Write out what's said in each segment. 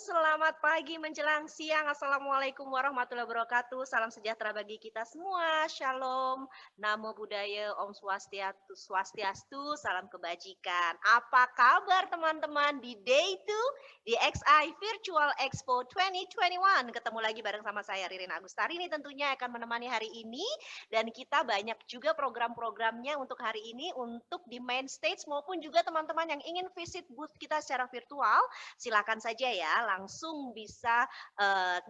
Selamat pagi menjelang siang. Assalamualaikum warahmatullahi wabarakatuh. Salam sejahtera bagi kita semua. Shalom, Namo Buddhaya, Om Swastiastu, salam kebajikan. Apa kabar teman-teman di Day 2 di XI Virtual Expo 2021? Ketemu lagi bareng sama saya Ririn Agustarini tentunya akan menemani hari ini. Dan kita banyak juga program-programnya untuk hari ini untuk di main stage maupun juga teman-teman yang ingin visit booth kita secara virtual. Silakan saja ya, langsung bisa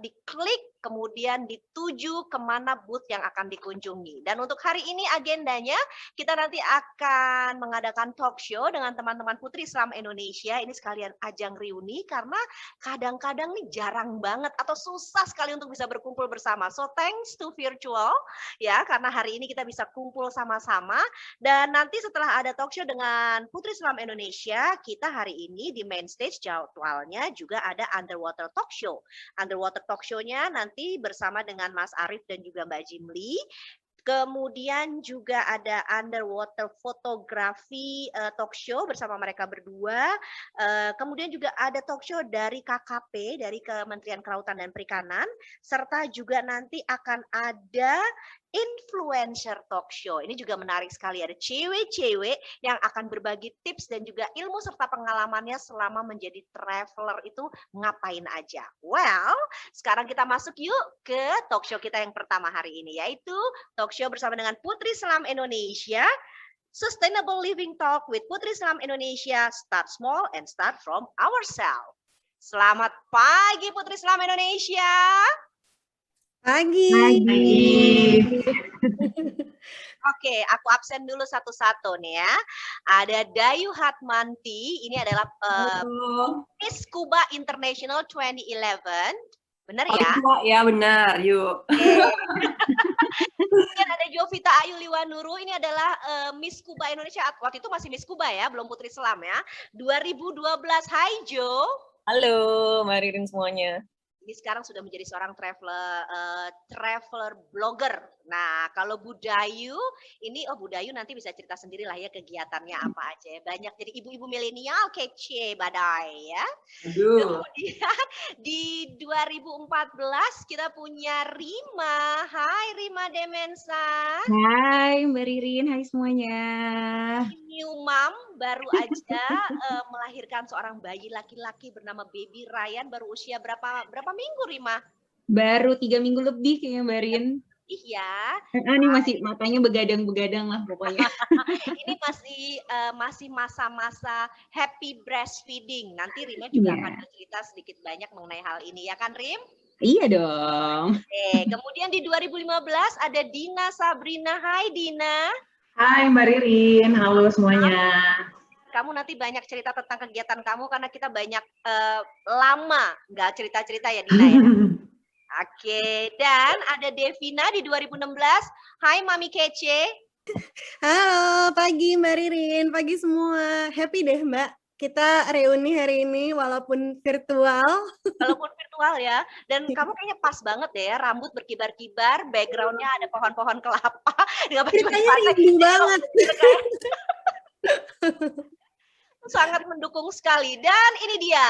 diklik kemudian dituju kemana booth yang akan dikunjungi. Dan untuk hari ini agendanya kita nanti akan mengadakan talk show dengan teman-teman Putri Islam Indonesia. Ini sekalian ajang reuni karena kadang-kadang nih jarang banget atau susah sekali untuk bisa berkumpul bersama. So thanks to virtual ya, karena hari ini kita bisa kumpul sama-sama. Dan nanti setelah ada talk show dengan Putri Islam Indonesia, kita hari ini di main stage jadwalnya juga ada underwater talk show. Underwater talk show-nya nanti bersama dengan Mas Arief dan juga Mbak Jimli. Kemudian juga ada underwater fotografi talk show bersama mereka berdua. Kemudian juga ada talk show dari KKP, dari Kementerian Kelautan dan Perikanan. Serta juga nanti akan ada influencer talk show. Ini juga menarik sekali. Ada cewek-cewek yang akan berbagi tips dan juga ilmu serta pengalamannya selama menjadi traveler itu ngapain aja. Well, sekarang kita masuk yuk ke talk show kita yang pertama hari ini, yaitu talk show bersama dengan Putri Islam Indonesia, Sustainable Living Talk with Putri Islam Indonesia, Start Small and Start From Ourselves. Selamat pagi Putri Islam Indonesia. Pagi. Oke, aku absen dulu satu-satu nih ya. Ada Dayu Hatmanti, ini adalah Miss Kuba International 2011. Benar ya? Ya benar, yuk. Kemudian ada Jovita Ayu Liwanuru, ini adalah Miss Kuba Indonesia. Waktu itu masih Miss Kuba ya, belum Putri Islam ya. 2012, hai Jo. Halo, Maririn semuanya. Ini sekarang sudah menjadi seorang traveler blogger. Nah, kalau Budayu, ini Budayu nanti bisa cerita sendiri lah ya kegiatannya apa aja. Banyak jadi ibu-ibu milenial kece badai ya. Aduh. Kemudian di 2014 kita punya Rima. Hai Rima Demensa. Hai Mbak Ririn, hai semuanya. New mom baru aja melahirkan seorang bayi laki-laki bernama Baby Ryan, baru usia berapa minggu Rima? Baru 3 minggu lebih kayaknya Mbak Rin. Iya. Ini masih matanya begadang-begadang lah pokoknya. Ini masih masa-masa happy breastfeeding. Nanti Rima juga akan bercerita sedikit banyak mengenai hal ini ya kan Rim? Iya dong. Kemudian di 2015 ada Dina Sabrina. Hai Dina. Hai Mbak Ririn, halo semuanya. Kamu nanti banyak cerita tentang kegiatan kamu karena kita banyak lama nggak cerita-cerita ya Dina ya. Oke, dan ada Devina di 2016. Hai Mami Kece. Halo, pagi Mbak Ririn, pagi semua. Happy deh Mbak, kita reuni hari ini walaupun virtual. Walaupun virtual ya, dan kamu kayaknya pas banget deh ya, rambut berkibar-kibar, backgroundnya ada pohon-pohon kelapa. Ceritanya rindu banget. Sangat mendukung sekali. Dan ini dia,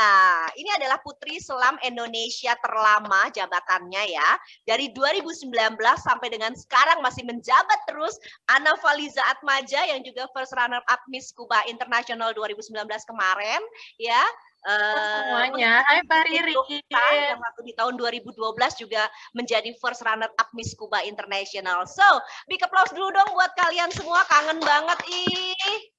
ini adalah Putri Islam Indonesia terlama jabatannya ya. Dari 2019 sampai dengan sekarang masih menjabat terus, Ana Faliza Atmaja yang juga first runner up Miss Kuba International 2019 kemarin ya. Semuanya, hai Mbak Ririn. Yang waktu di tahun 2012 juga menjadi first runner up Miss Kuba International. So, big applause dulu dong buat kalian semua, kangen banget ih.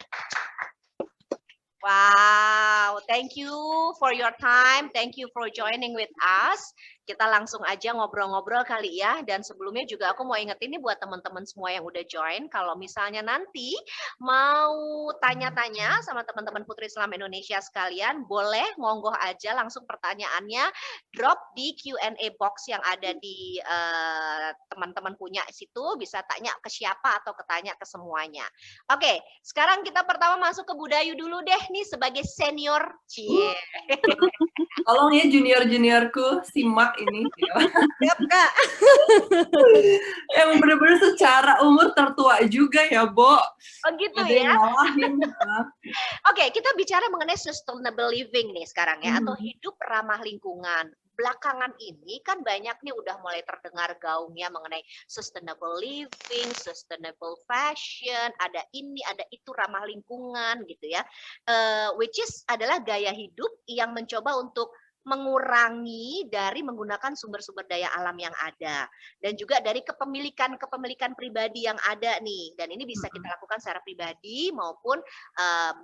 Wow, thank you for your time. Thank you for joining with us. Kita langsung aja ngobrol-ngobrol kali ya. Dan sebelumnya juga aku mau ingetin nih buat teman-teman semua yang udah join. Kalau misalnya nanti mau tanya-tanya sama teman-teman Putri Islam Indonesia sekalian, boleh monggo aja langsung pertanyaannya drop di Q&A box yang ada di teman-teman punya situ. Bisa tanya ke siapa atau ketanya ke semuanya. Oke, sekarang kita pertama masuk ke Budayu dulu deh nih sebagai senior. Cie. Tolong ya junior-juniorku simak ini. Siap, Kak. Emang bener-bener secara umur tertua juga ya, Bo. Oh gitu Ada ya. yang ngalahin. Oke, kita bicara mengenai sustainable living nih sekarang ya, atau hidup ramah lingkungan. Belakangan ini kan banyak nih udah mulai terdengar gaungnya mengenai sustainable living, sustainable fashion, ada ini, ada itu ramah lingkungan gitu ya. Which is adalah gaya hidup yang mencoba untuk mengurangi dari menggunakan sumber-sumber daya alam yang ada dan juga dari kepemilikan pribadi yang ada nih, dan ini bisa kita lakukan secara pribadi maupun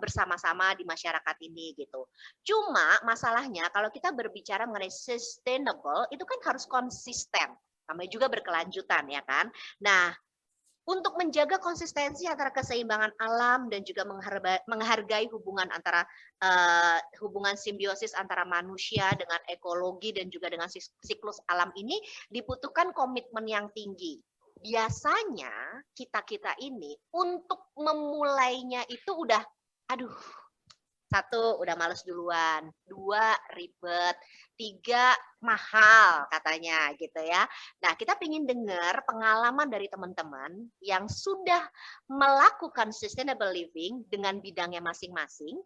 bersama-sama di masyarakat ini gitu. Cuma masalahnya kalau kita berbicara mengenai sustainable itu kan harus konsisten, namanya juga berkelanjutan ya kan. Nah, untuk menjaga konsistensi antara keseimbangan alam dan juga menghargai hubungan antara hubungan simbiosis antara manusia dengan ekologi dan juga dengan siklus alam ini dibutuhkan komitmen yang tinggi. Biasanya kita ini untuk memulainya itu udah, aduh, 1 udah males duluan, 2 ribet, 3 mahal katanya gitu ya. Nah, kita ingin dengar pengalaman dari teman-teman yang sudah melakukan sustainable living dengan bidangnya masing-masing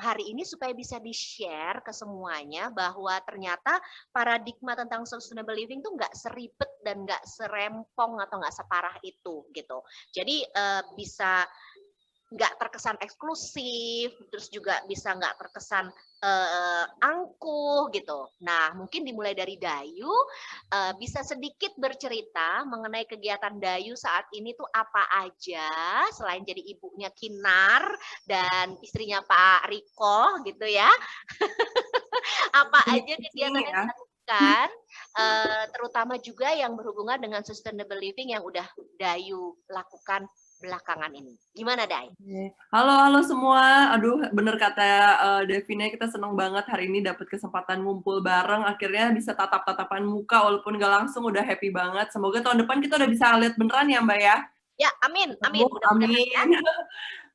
hari ini supaya bisa di-share ke semuanya bahwa ternyata paradigma tentang sustainable living tuh nggak seribet dan nggak serempong atau nggak separah itu gitu. Jadi bisa nggak terkesan eksklusif, terus juga bisa nggak terkesan angkuh gitu. Nah, mungkin dimulai dari Dayu, bisa sedikit bercerita mengenai kegiatan Dayu saat ini tuh apa aja, selain jadi ibunya Kinar dan istrinya Pak Riko gitu ya. Apa aja kegiatan yang dilakukan, terutama juga yang berhubungan dengan sustainable living yang udah Dayu lakukan belakangan ini. Gimana, Day? Halo semua. Aduh, bener kata Devina, kita seneng banget hari ini dapat kesempatan ngumpul bareng. Akhirnya bisa tatap-tatapan muka walaupun gak langsung, udah happy banget. Semoga tahun depan kita udah bisa lihat beneran ya, Mbak ya. Ya, amin. Amin.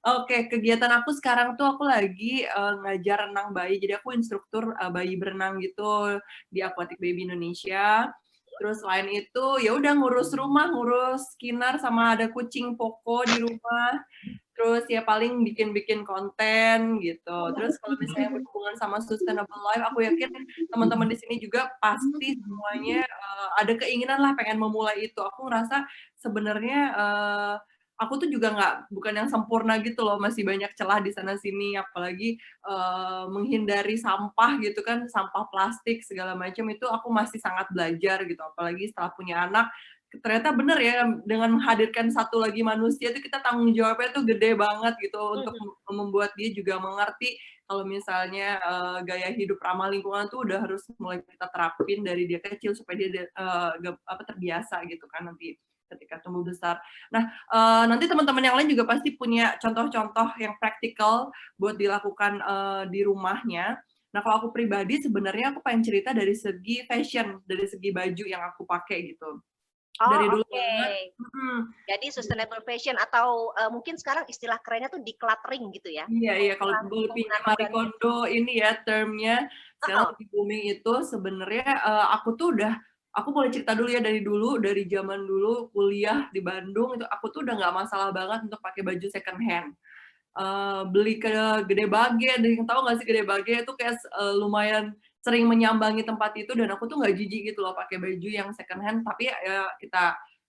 Oke, kegiatan aku sekarang tuh aku lagi ngajar renang bayi. Jadi aku instruktur bayi berenang gitu di Aquatic Baby Indonesia. Terus selain itu ya udah ngurus rumah, ngurus Kinar, sama ada kucing Poco di rumah. Terus ya paling bikin-bikin konten gitu. Terus kalau misalnya berhubungan sama sustainable life, aku yakin teman-teman di sini juga pasti semuanya ada keinginan lah pengen memulai itu. Aku ngerasa sebenarnya aku tuh juga bukan yang sempurna gitu loh, masih banyak celah di sana sini, apalagi menghindari sampah gitu kan, sampah plastik segala macam itu aku masih sangat belajar gitu, apalagi setelah punya anak. Ternyata bener ya, dengan menghadirkan satu lagi manusia itu kita tanggung jawabnya tuh gede banget gitu untuk membuat dia juga mengerti kalau misalnya gaya hidup ramah lingkungan tuh udah harus mulai kita terapin dari dia kecil supaya dia terbiasa gitu kan nanti ketika tumbuh besar. Nah, nanti teman-teman yang lain juga pasti punya contoh-contoh yang praktikal buat dilakukan di rumahnya. Nah, kalau aku pribadi sebenarnya aku pengen cerita dari segi fashion, dari segi baju yang aku pakai gitu. Dari dulu banget. Jadi sustainable fashion atau mungkin sekarang istilah kerennya tuh decluttering gitu ya. Iya, kalau pindah Marie Kondo ini ya termnya sekarang lagi booming itu sebenarnya aku boleh cerita dulu ya dari zaman dulu kuliah di Bandung itu aku tuh udah nggak masalah banget untuk pakai baju second hand. Beli ke Gede Bage, ada yang tahu nggak sih Gede Bage itu kayak lumayan sering menyambangi tempat itu dan aku tuh nggak jijik gitu loh pakai baju yang second hand, tapi ya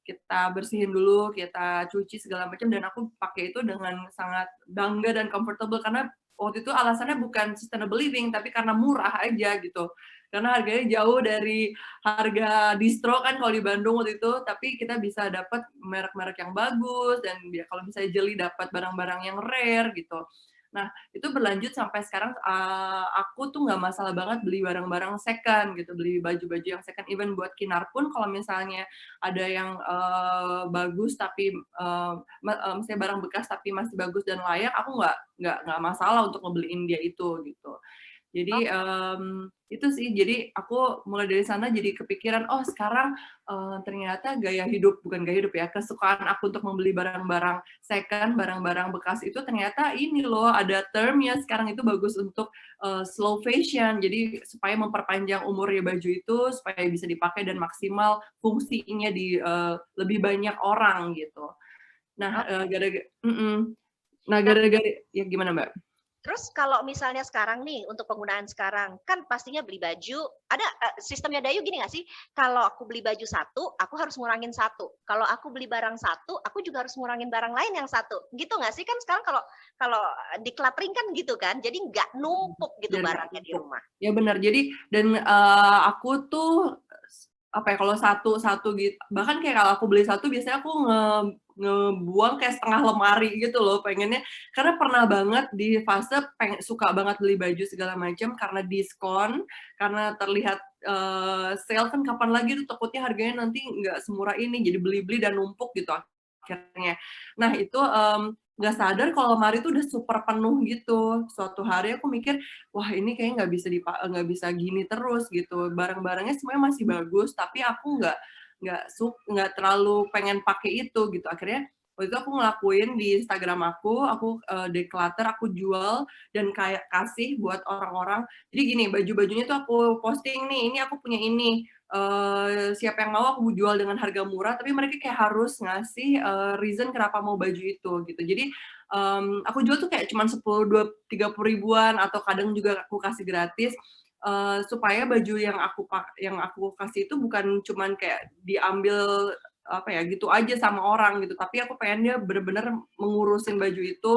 kita bersihin dulu, kita cuci segala macam, dan aku pakai itu dengan sangat bangga dan comfortable karena waktu itu alasannya bukan sustainable living tapi karena murah aja gitu. Karena harganya jauh dari harga distro kan kalau di Bandung waktu itu, tapi kita bisa dapat merek-merek yang bagus dan kalau misalnya jeli dapat barang-barang yang rare gitu. Nah, itu berlanjut sampai sekarang aku tuh nggak masalah banget beli barang-barang second gitu, beli baju-baju yang second. Even buat Kinar pun kalau misalnya ada yang bagus tapi misalnya barang bekas tapi masih bagus dan layak, aku nggak masalah untuk ngebeliin dia itu gitu. Jadi itu sih, jadi aku mulai dari sana jadi kepikiran, oh sekarang ternyata bukan gaya hidup ya, kesukaan aku untuk membeli barang-barang second, barang-barang bekas itu ternyata ini loh, ada termnya sekarang itu bagus untuk slow fashion, jadi supaya memperpanjang umurnya baju itu, supaya bisa dipakai dan maksimal fungsinya di lebih banyak orang gitu. Nah, gara-gara, ya gimana Mbak? Terus kalau misalnya sekarang nih, untuk penggunaan sekarang, kan pastinya beli baju, ada sistemnya Dayu gini nggak sih? Kalau aku beli baju satu, aku harus ngurangin satu. Kalau aku beli barang satu, aku juga harus ngurangin barang lain yang satu. Gitu nggak sih? Kan sekarang kalau decluttering kan gitu kan, jadi nggak numpuk gitu barangnya di rumah. Ya benar, jadi dan aku tuh apa ya, kalau satu gitu, bahkan kayak kalau aku beli satu biasanya aku ngebuang kayak setengah lemari gitu loh pengennya, karena pernah banget di fase suka banget beli baju segala macam karena diskon, karena terlihat sale kan kapan lagi tuh, takutnya harganya nanti nggak semurah ini, jadi beli-beli dan numpuk gitu akhirnya. Nah itu nggak sadar kalau lemari itu udah super penuh gitu. Suatu hari aku mikir, wah ini kayaknya nggak bisa gini terus gitu. Barang-barangnya semuanya masih bagus, tapi aku nggak terlalu pengen pakai itu gitu. Akhirnya waktu itu aku ngelakuin di Instagram aku declutter, aku jual dan kayak kasih buat orang-orang. Jadi gini, baju-bajunya tuh aku posting nih, ini aku punya ini. Siapa yang mau aku jual dengan harga murah, tapi mereka kayak harus ngasih reason kenapa mau baju itu gitu. Jadi aku jual tuh kayak cuma 10, 20, 30 ribuan atau kadang juga aku kasih gratis. Supaya baju yang aku kasih itu bukan cuman kayak diambil apa ya gitu aja sama orang gitu, tapi aku pengen dia bener-bener mengurusin baju itu.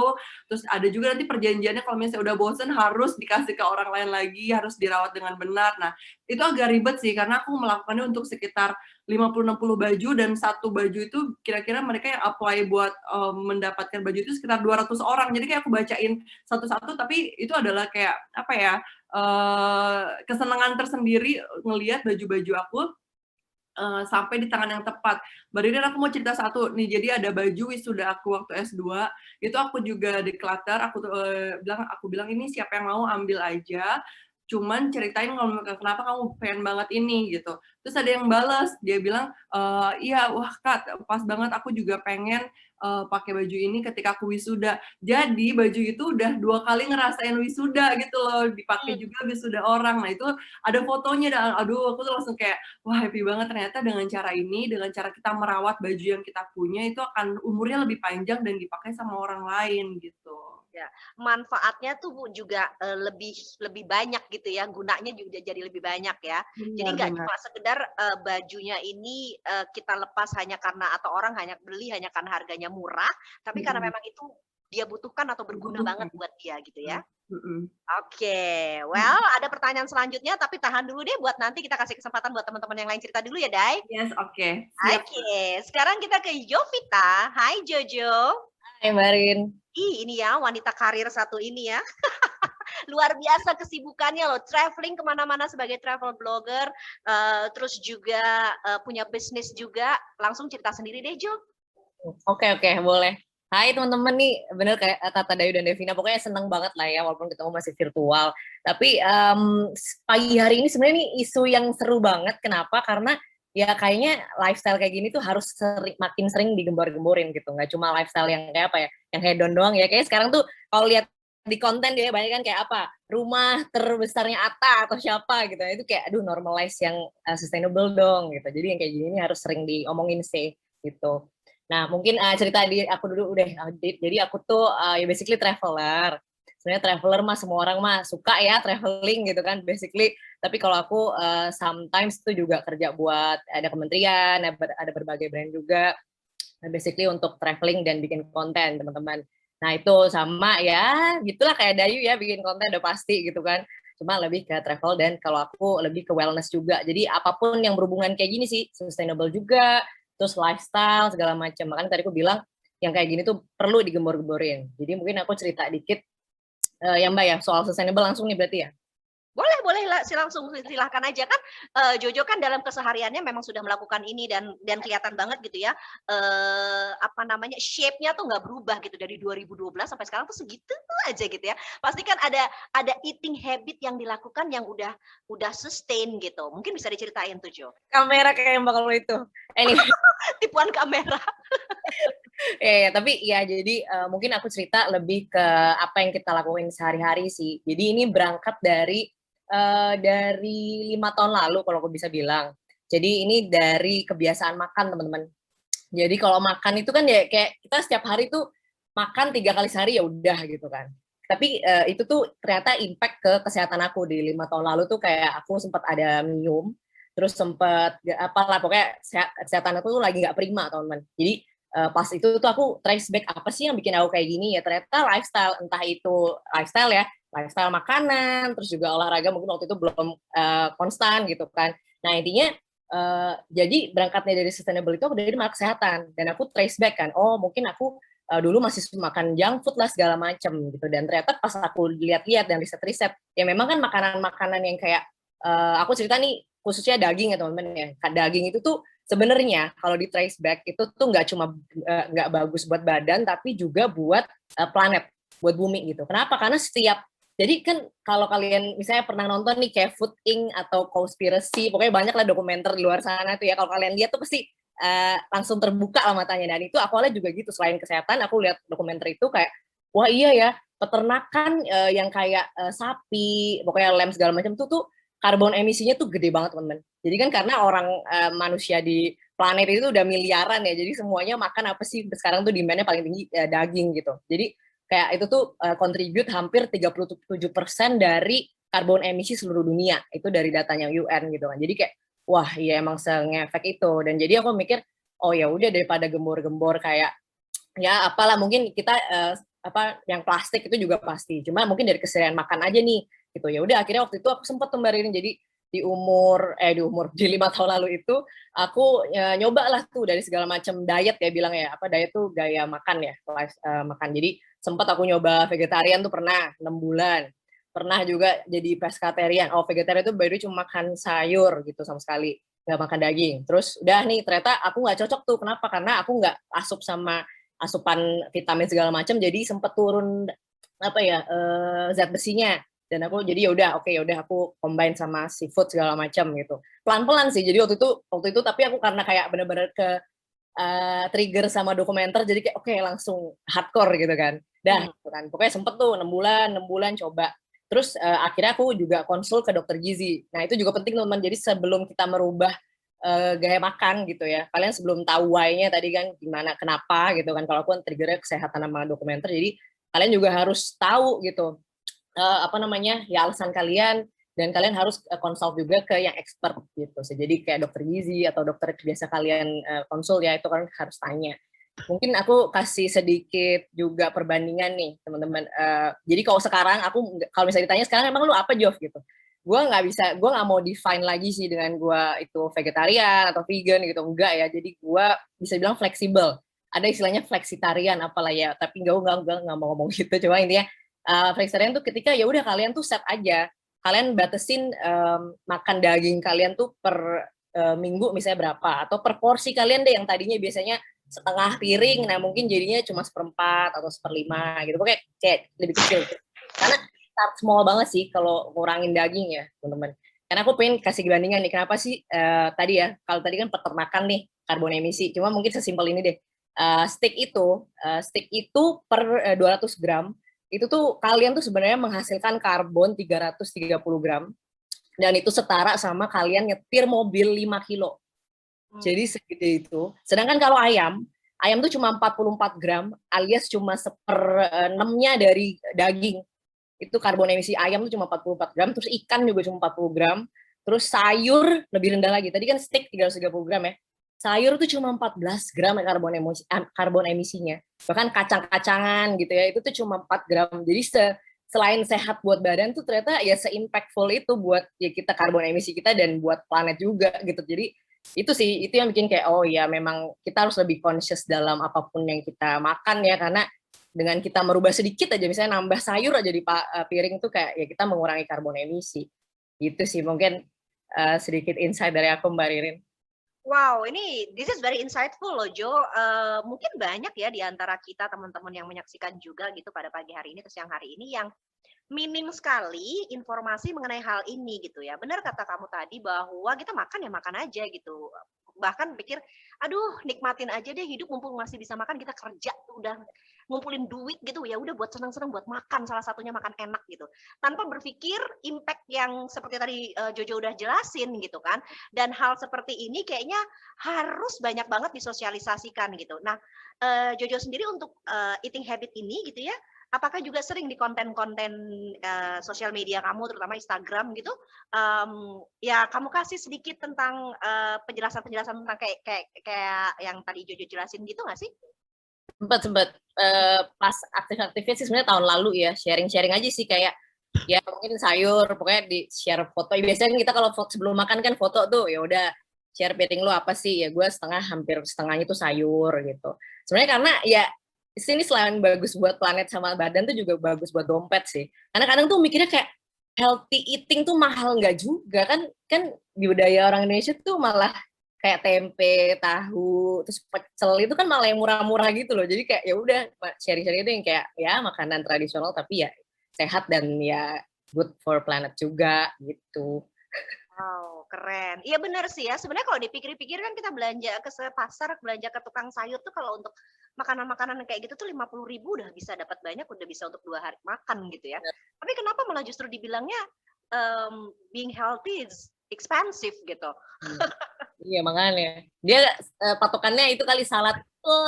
Terus ada juga nanti perjanjiannya kalau misalnya udah bosen harus dikasih ke orang lain lagi, harus dirawat dengan benar. Nah itu agak ribet sih karena aku melakukannya untuk sekitar 50-60 baju, dan satu baju itu kira-kira mereka yang apply buat mendapatkan baju itu sekitar 200 orang. Jadi kayak aku bacain satu-satu, tapi itu adalah kayak apa ya, kesenangan tersendiri ngelihat baju-baju aku sampai di tangan yang tepat. Mbak Ririn, aku mau cerita satu nih. Jadi ada baju wisuda aku waktu S2, itu aku juga declutter, aku bilang ini siapa yang mau ambil aja, cuman ceritain kenapa kamu pengen banget ini gitu. Terus ada yang balas, dia bilang, iya, wah Kak, pas banget, aku juga pengen pakai baju ini ketika aku wisuda. Jadi baju itu udah 2 kali ngerasain wisuda gitu loh, dipakai juga wisuda orang. Nah itu ada fotonya, dan aduh aku tuh langsung kayak, wah happy banget, ternyata dengan cara ini, dengan cara kita merawat baju yang kita punya, itu akan umurnya lebih panjang dan dipakai sama orang lain gitu. Ya, manfaatnya tuh juga lebih banyak gitu ya, gunanya juga jadi lebih banyak ya. Jadi nggak cuma sekedar bajunya ini kita lepas hanya karena, atau orang hanya beli hanya karena harganya murah, tapi karena memang itu dia butuhkan atau berguna banget buat dia gitu ya. Oke, well ada pertanyaan selanjutnya, tapi tahan dulu deh, buat nanti kita kasih kesempatan buat teman-teman yang lain cerita dulu ya, Dai. Yes, oke. Oke, sekarang kita ke Jovita. Hai Jojo. Hai Mbak Rin. Ini ya, wanita karir satu ini ya. Luar biasa kesibukannya loh, traveling kemana-mana sebagai travel blogger, terus juga punya bisnis juga. Langsung cerita sendiri deh, Jo. Oke, boleh. Hai teman-teman nih, bener kayak kata Dayu dan Devina, pokoknya seneng banget lah ya, walaupun ketemu masih virtual. Tapi pagi hari ini sebenarnya nih isu yang seru banget. Kenapa? Karena ya kayaknya lifestyle kayak gini tuh harus makin sering digembor-gemborin gitu. Nggak cuma lifestyle yang kayak apa ya, yang hedon doang ya. Kayaknya sekarang tuh kalau lihat di konten dia banyak kan kayak apa, rumah terbesarnya Atta atau siapa gitu. Itu kayak aduh normalize yang sustainable dong gitu. Jadi yang kayak gini ini harus sering diomongin sih gitu. Nah mungkin cerita di aku dulu udah. Jadi aku tuh ya basically traveler. Sebenarnya traveler mah semua orang mah suka ya traveling gitu kan basically. Tapi kalau aku sometimes tuh juga kerja buat ada kementerian, ada berbagai brand juga. Nah, basically untuk traveling dan bikin konten teman-teman. Nah itu sama ya, gitulah kayak Dayu ya, bikin konten udah pasti gitu kan. Cuma lebih ke travel, dan kalau aku lebih ke wellness juga. Jadi apapun yang berhubungan kayak gini sih, sustainable juga, terus lifestyle segala macam. Makanya tadi aku bilang yang kayak gini tuh perlu digembor-gemborin. Jadi mungkin aku cerita dikit ya Mbak ya, soal sustainable langsung nih berarti ya? Boleh lah, langsung silahkan aja kan. Jojo kan dalam kesehariannya memang sudah melakukan ini dan kelihatan banget gitu ya. Apa namanya, shape-nya tuh nggak berubah gitu dari 2012 sampai sekarang tuh segitu aja gitu ya. Pasti kan ada eating habit yang dilakukan yang udah sustain gitu. Mungkin bisa diceritain tuh Jo. Kamera kayak Mbak kalau itu. Anyway. Tipuan kamera. Ya, tapi ya jadi mungkin aku cerita lebih ke apa yang kita lakuin sehari-hari sih. Jadi ini berangkat dari 5 tahun lalu kalau aku bisa bilang. Jadi ini dari kebiasaan makan teman-teman. Jadi kalau makan itu kan ya kayak kita setiap hari tuh makan 3 kali sehari ya udah gitu kan. Tapi itu tuh ternyata impact ke kesehatan aku. Di 5 tahun lalu tuh kayak aku sempat ada minum, terus sempat apalah pokoknya kesehatan aku tuh lagi nggak prima teman-teman. Jadi pas itu tuh aku trace back apa sih yang bikin aku kayak gini ya, ternyata lifestyle, entah itu lifestyle ya, lifestyle makanan, terus juga olahraga mungkin waktu itu belum konstan gitu kan. Nah intinya jadi berangkatnya dari sustainable itu aku dari malah kesehatan, dan aku trace back kan, oh mungkin aku dulu masih makan junk food lah segala macem gitu, dan ternyata pas aku lihat-lihat dan riset-riset, ya memang kan makanan-makanan yang kayak aku cerita nih khususnya daging ya teman-teman ya, daging itu tuh sebenarnya kalau di trace back itu tuh nggak cuma nggak bagus buat badan, tapi juga buat planet, buat bumi gitu. Kenapa? Karena jadi kan kalau kalian misalnya pernah nonton nih kayak Food Inc. atau Conspiracy, pokoknya banyak lah dokumenter di luar sana tuh ya, kalau kalian lihat tuh pasti langsung terbuka lah matanya. Dan itu aku awalnya juga gitu, selain kesehatan aku lihat dokumenter itu kayak, wah iya ya, peternakan yang kayak sapi, pokoknya lem segala macam tuh karbon emisinya tuh gede banget teman-teman. Jadi kan karena orang manusia di planet itu udah miliaran ya, jadi semuanya makan apa sih sekarang tuh demand-nya paling tinggi daging gitu. Jadi kayak itu tuh contribute hampir 37% dari karbon emisi seluruh dunia, itu dari datanya UN gitu kan. Jadi kayak wah iya emang se-ngefek itu, dan jadi aku mikir oh ya udah daripada gembor-gembor kayak ya apalah, mungkin kita apa yang plastik itu juga pasti, cuma mungkin dari keseharian makan aja nih gitu. Ya udah akhirnya waktu itu aku sempat kemarin, jadi di 5 tahun lalu itu aku nyoba lah tuh dari segala macam diet ya, bilang ya apa diet tuh gaya makan ya, makan. Jadi sempat aku nyoba vegetarian tuh pernah 6 bulan, pernah juga jadi pescatarian. Oh vegetarian tuh baru cuma makan sayur gitu sama sekali, nggak makan daging. Terus udah nih ternyata aku nggak cocok tuh. Kenapa? Karena aku nggak asup sama asupan vitamin segala macam, jadi sempat turun apa ya zat besinya. Dan aku jadi ya udah aku combine sama seafood segala macam gitu, pelan-pelan sih. Jadi waktu itu tapi aku karena kayak bener-bener ke trigger sama dokumenter, jadi kayak oke, langsung hardcore gitu kan. Gitu kan. Pokoknya sempet tuh 6 bulan coba. Terus akhirnya aku juga konsul ke dokter gizi. Nah itu juga penting teman-teman. Jadi sebelum kita merubah gaya makan gitu ya, kalian sebelum tahu why-nya tadi kan gimana, kenapa gitu kan. Kalau aku kan triggernya kesehatan sama dokumenter, jadi kalian juga harus tahu gitu apa namanya ya alasan kalian, dan kalian harus consult juga ke yang expert gitu. Jadi kayak dokter gizi atau dokter biasa kalian konsul ya, itu kan harus tanya. Mungkin aku kasih sedikit juga perbandingan nih teman-teman. Jadi kalau sekarang aku, kalau misalnya ditanya sekarang emang lu apa Jov gitu, gue nggak mau define lagi sih dengan gue itu vegetarian atau vegan gitu, enggak ya. Jadi gue bisa bilang fleksibel. Ada istilahnya fleksitarian apalah ya, tapi nggak mau ngomong gitu. Cuma intinya fleksitarian tuh ketika ya udah kalian tuh set aja, kalian batasin makan daging kalian tuh per minggu misalnya berapa, atau per porsi kalian deh yang tadinya biasanya setengah piring, nah mungkin jadinya cuma 1/4 atau 1/5 gitu, pokoknya kayak lebih kecil gitu. Karena start small banget sih kalau ngurangin daging ya teman-teman. Karena aku pengen kasih bandingan nih, kenapa sih tadi ya, kalau tadi kan peternakan nih karbon emisi, cuma mungkin sesimpel ini deh, steak itu per 200 gram itu tuh kalian tuh sebenarnya menghasilkan karbon 330 gram, dan itu setara sama kalian nyetir mobil 5 kilo. Jadi segede itu. Sedangkan kalau ayam tuh cuma 44 gram alias cuma 1/6-nya dari daging. Itu karbon emisi ayam tuh cuma 44 gram, terus ikan juga cuma 40 gram, terus sayur lebih rendah lagi. Tadi kan steak 330 gram ya. Sayur tuh cuma 14 gram karbon emisinya. Bahkan kacang-kacangan gitu ya, itu tuh cuma 4 gram. Jadi selain sehat buat badan tuh ternyata ya se-impactful itu buat ya kita karbon emisi kita dan buat planet juga gitu. Jadi itu sih, itu yang bikin kayak oh ya memang kita harus lebih conscious dalam apapun yang kita makan ya, karena dengan kita merubah sedikit aja, misalnya nambah sayur aja di piring tuh kayak ya kita mengurangi karbon emisi. Gitu sih mungkin sedikit insight dari aku Mbak Ririn. Wow, ini this is very insightful loh Jo. Mungkin banyak ya di antara kita teman-teman yang menyaksikan juga gitu pada pagi hari ini atau siang hari ini yang minim sekali informasi mengenai hal ini gitu ya. Benar kata kamu tadi bahwa kita makan ya makan aja gitu. Bahkan pikir, aduh nikmatin aja deh hidup mumpung masih bisa makan, kita kerja udah ngumpulin duit gitu ya udah buat senang-senang buat makan, salah satunya makan enak gitu. Tanpa berpikir impact yang seperti tadi Jojo udah jelasin gitu kan. Dan hal seperti ini kayaknya harus banyak banget disosialisasikan gitu. Nah, Jojo sendiri untuk eating habit ini gitu ya, apakah juga sering di konten-konten sosial media kamu, terutama Instagram gitu, ya kamu kasih sedikit tentang penjelasan-penjelasan tentang kayak yang tadi Jojo jelasin gitu nggak sih? Sempat pas aktif-aktifnya sih sebenarnya tahun lalu ya, sharing-sharing aja sih kayak ya mungkin sayur, pokoknya di share foto. Biasanya kan kita kalau sebelum makan kan foto tuh ya udah share piring lu apa sih, ya gue hampir setengahnya tuh sayur gitu. Sebenarnya karena ya sini selain bagus buat planet sama badan tuh juga bagus buat dompet sih. Karena kadang tuh mikirnya kayak healthy eating tuh mahal nggak juga kan di budaya orang Indonesia tuh malah kayak tempe, tahu, terus pecel itu kan malah yang murah-murah gitu loh. Jadi kayak ya udah sharing-sharing itu yang kayak ya makanan tradisional tapi ya sehat dan ya good for planet juga gitu. Wow, keren. Iya benar sih ya. Sebenarnya kalau dipikir-pikir kan kita belanja ke pasar, belanja ke tukang sayur tuh kalau untuk makanan-makanan kayak gitu tuh 50.000 udah bisa dapat banyak, udah bisa untuk 2 hari makan gitu ya. Tapi kenapa malah justru dibilangnya being healthy is expensive gitu. Iya makanya dia patokannya itu kali salad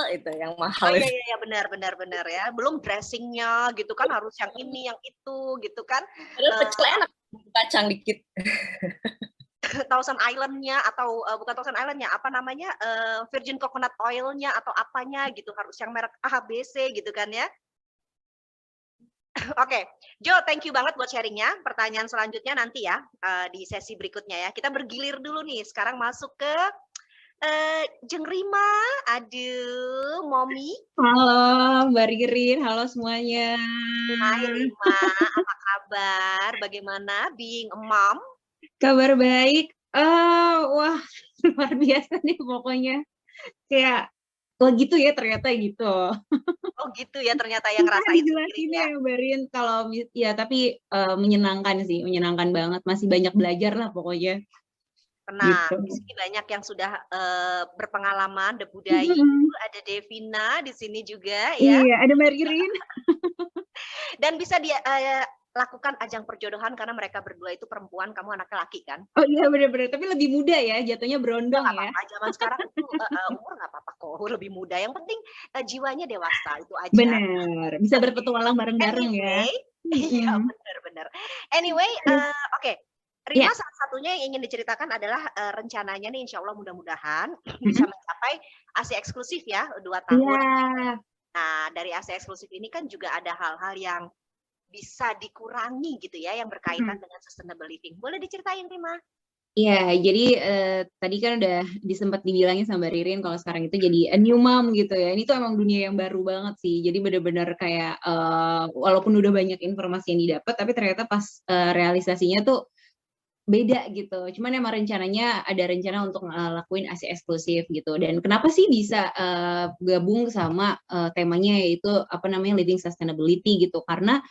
itu yang mahal. Oh iya benar ya. Belum dressingnya gitu kan harus yang ini yang itu gitu kan. Padahal pecel enak, kacang dikit. Thousand Island-nya atau bukan Thousand Island-nya, apa namanya virgin coconut oil-nya atau apanya gitu harus yang merek A, B, C gitu kan ya. Oke, Jo, thank you banget buat sharingnya. Pertanyaan selanjutnya nanti ya di sesi berikutnya ya. Kita bergilir dulu nih. Sekarang masuk ke Jeng Rima. Aduh, Momi. Halo Mbak Ririn, halo semuanya. Hai Rima, apa kabar? Bagaimana being a mom? Kabar baik. Wah, luar biasa nih pokoknya. Kayak gitu ya ternyata gitu. Oh gitu ya ternyata yang ngerasain Dijelasin ya Mbak Rin, kalau ya tapi menyenangkan sih, menyenangkan banget. Masih banyak belajar lah pokoknya. Nah, gitu. di sini banyak yang sudah berpengalaman, budaya. Ada Devina di sini juga ya. Iya, ada Mbak Ririn. Dan bisa dia lakukan ajang perjodohan karena mereka berdua itu perempuan, kamu anak laki kan? Oh iya benar-benar, tapi lebih muda ya, jatuhnya berondong ya. Apa-apa, zaman sekarang itu umur nggak apa-apa kok, lebih muda. Yang penting jiwanya dewasa itu aja. Benar, bisa berpetualang bareng-bareng ya. Iya benar-benar. Anyway, oke. Rima salah satunya yang ingin diceritakan adalah rencananya nih insya Allah mudah-mudahan bisa mencapai ASI eksklusif ya 2 tahun. Nah dari ASI eksklusif ini kan juga ada hal-hal yang bisa dikurangi gitu ya yang berkaitan dengan sustainable living. Boleh diceritain Rima? Iya, jadi tadi kan udah sempat dibilangin sama Mbak Ririn kalau sekarang itu jadi a new mom gitu ya. Ini tuh emang dunia yang baru banget sih. Jadi benar-benar kayak walaupun udah banyak informasi yang didapat, tapi ternyata pas realisasinya tuh beda gitu. Cuman emang rencananya ada rencana untuk lakuin ASI eksklusif gitu. Dan kenapa sih bisa gabung sama temanya yaitu apa namanya living sustainability gitu? Karena